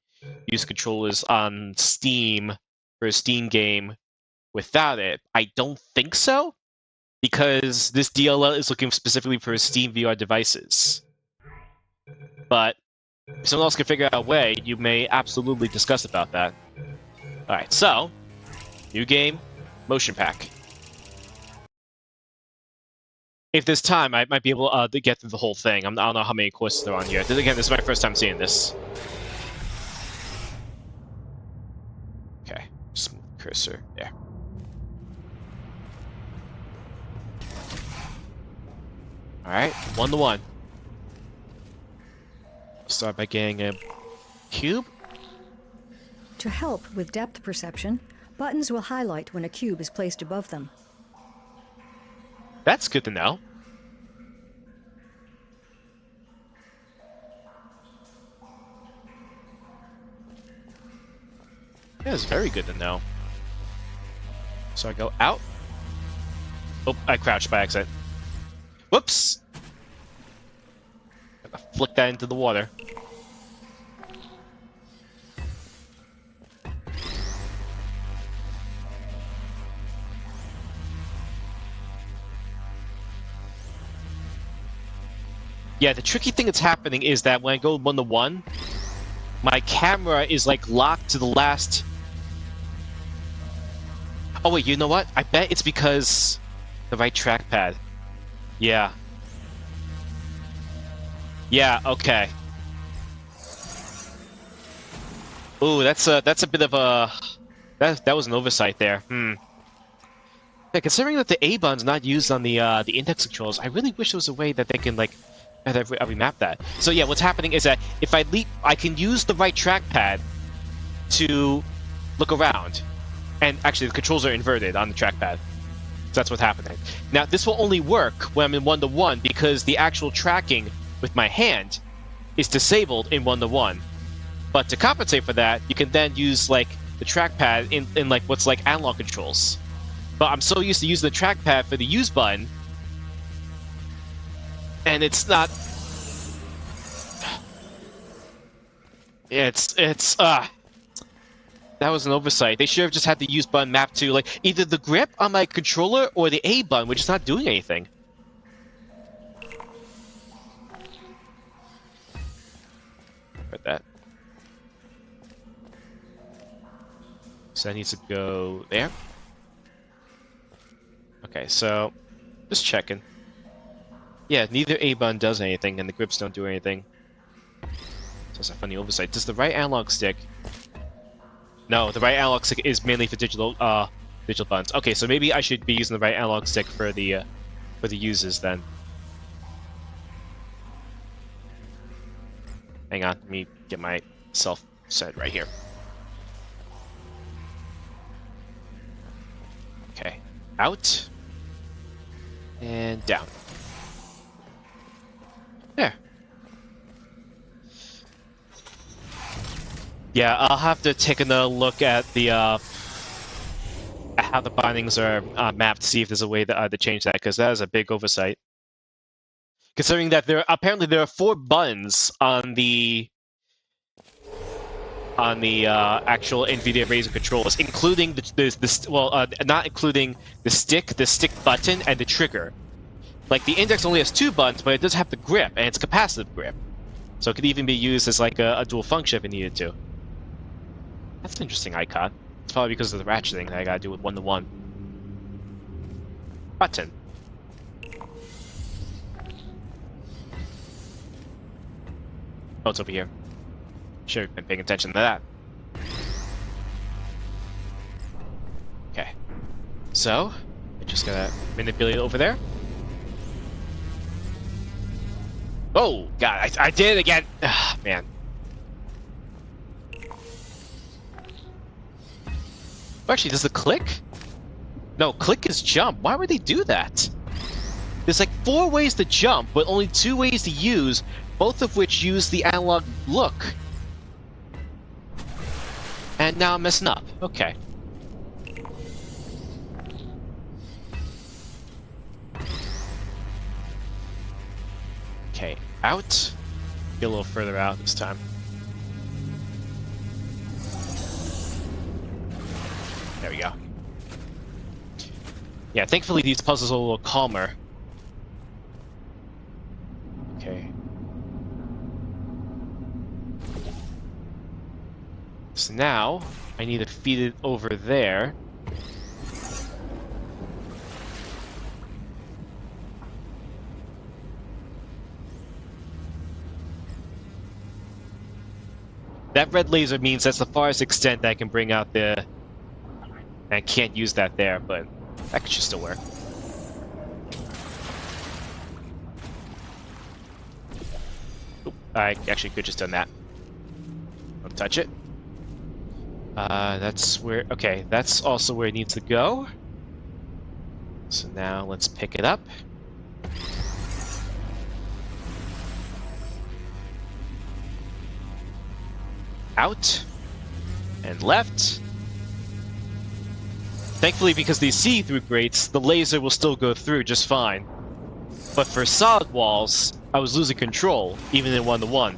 use controllers on Steam for a Steam game without it. I don't think so, because this DLL is looking specifically for Steam VR devices. But if someone else can figure out a way, you may absolutely discuss about that. Alright, so, new game, Motion Pack. If there's time, I might be able to get through the whole thing. I don't know how many courses there are on here. Again, this is my first time seeing this. Okay, smooth cursor there. Alright, 1-to-1. Start by getting a cube. To help with depth perception, Buttons will highlight when a cube is placed above them. That's good to know. That is very good to know. So I go out. Oh, I crouched by accident. Whoops! I flick that into the water. Yeah, the tricky thing that's happening is that when I go 1-to-1, my camera is like locked to the last... Oh wait, you know what? I bet it's because the right trackpad. Yeah. Yeah, okay. Ooh, that's a bit of a... That was an oversight there. Yeah, considering that the A button's not used on the index controls, I really wish there was a way that they can like remap that. So yeah, what's happening is that if I leap, I can use the right trackpad to look around. And actually, the controls are inverted on the trackpad. So that's what's happening. Now, this will only work when I'm in 1-to-1 because the actual tracking with my hand is disabled in 1-to-1. But to compensate for that, you can then use like the trackpad in like what's like analog controls. But I'm so used to using the trackpad for the use button, and it's not. That was an oversight. They should have just had the use button mapped to like either the grip on my controller or the A button, which is not doing anything. Like that. So that needs to go there. Okay, so just checking. Yeah, neither A button does anything, and the grips don't do anything. So that's a funny oversight. Does the right analog stick? No, the right analog stick is mainly for digital buttons. Okay, so maybe I should be using the right analog stick for the uses then. Hang on, let me get myself set right here. Okay, out and down. There. Yeah, I'll have to take another look at the how the bindings are mapped to see if there's a way to change that, because that is a big oversight. Considering that apparently there are 4 buttons on the actual NVIDIA Razer controllers, including not including the stick button, and the trigger. Like the index only has 2 buttons, but it does have the grip, and it's a capacitive grip, so it could even be used as like a dual function if it needed to. That's an interesting icon. It's probably because of the ratcheting that I gotta do with 1-to-1. Button. Oh, it's over here. Should have been paying attention to that. Okay. So, I just gotta manipulate it over there. Oh, God, I did it again! Ah, man. Actually, does the click? No, click is jump. Why would they do that? There's like 4 ways to jump, but only 2 ways to use, both of which use the analog look. And now I'm messing up. Okay. Okay, out. Get a little further out this time. There we go. Yeah, thankfully these puzzles are a little calmer. Okay. So now, I need to feed it over there. That red laser means that's the farthest extent that I can bring out the... I can't use that there, but that should still work. Oop, I actually could just done that. Don't touch it. That's where... Okay, that's also where it needs to go. So now let's pick it up. Out. And left. Thankfully, because these see-through grates, the laser will still go through just fine. But for solid walls, I was losing control, even in 1-to-1.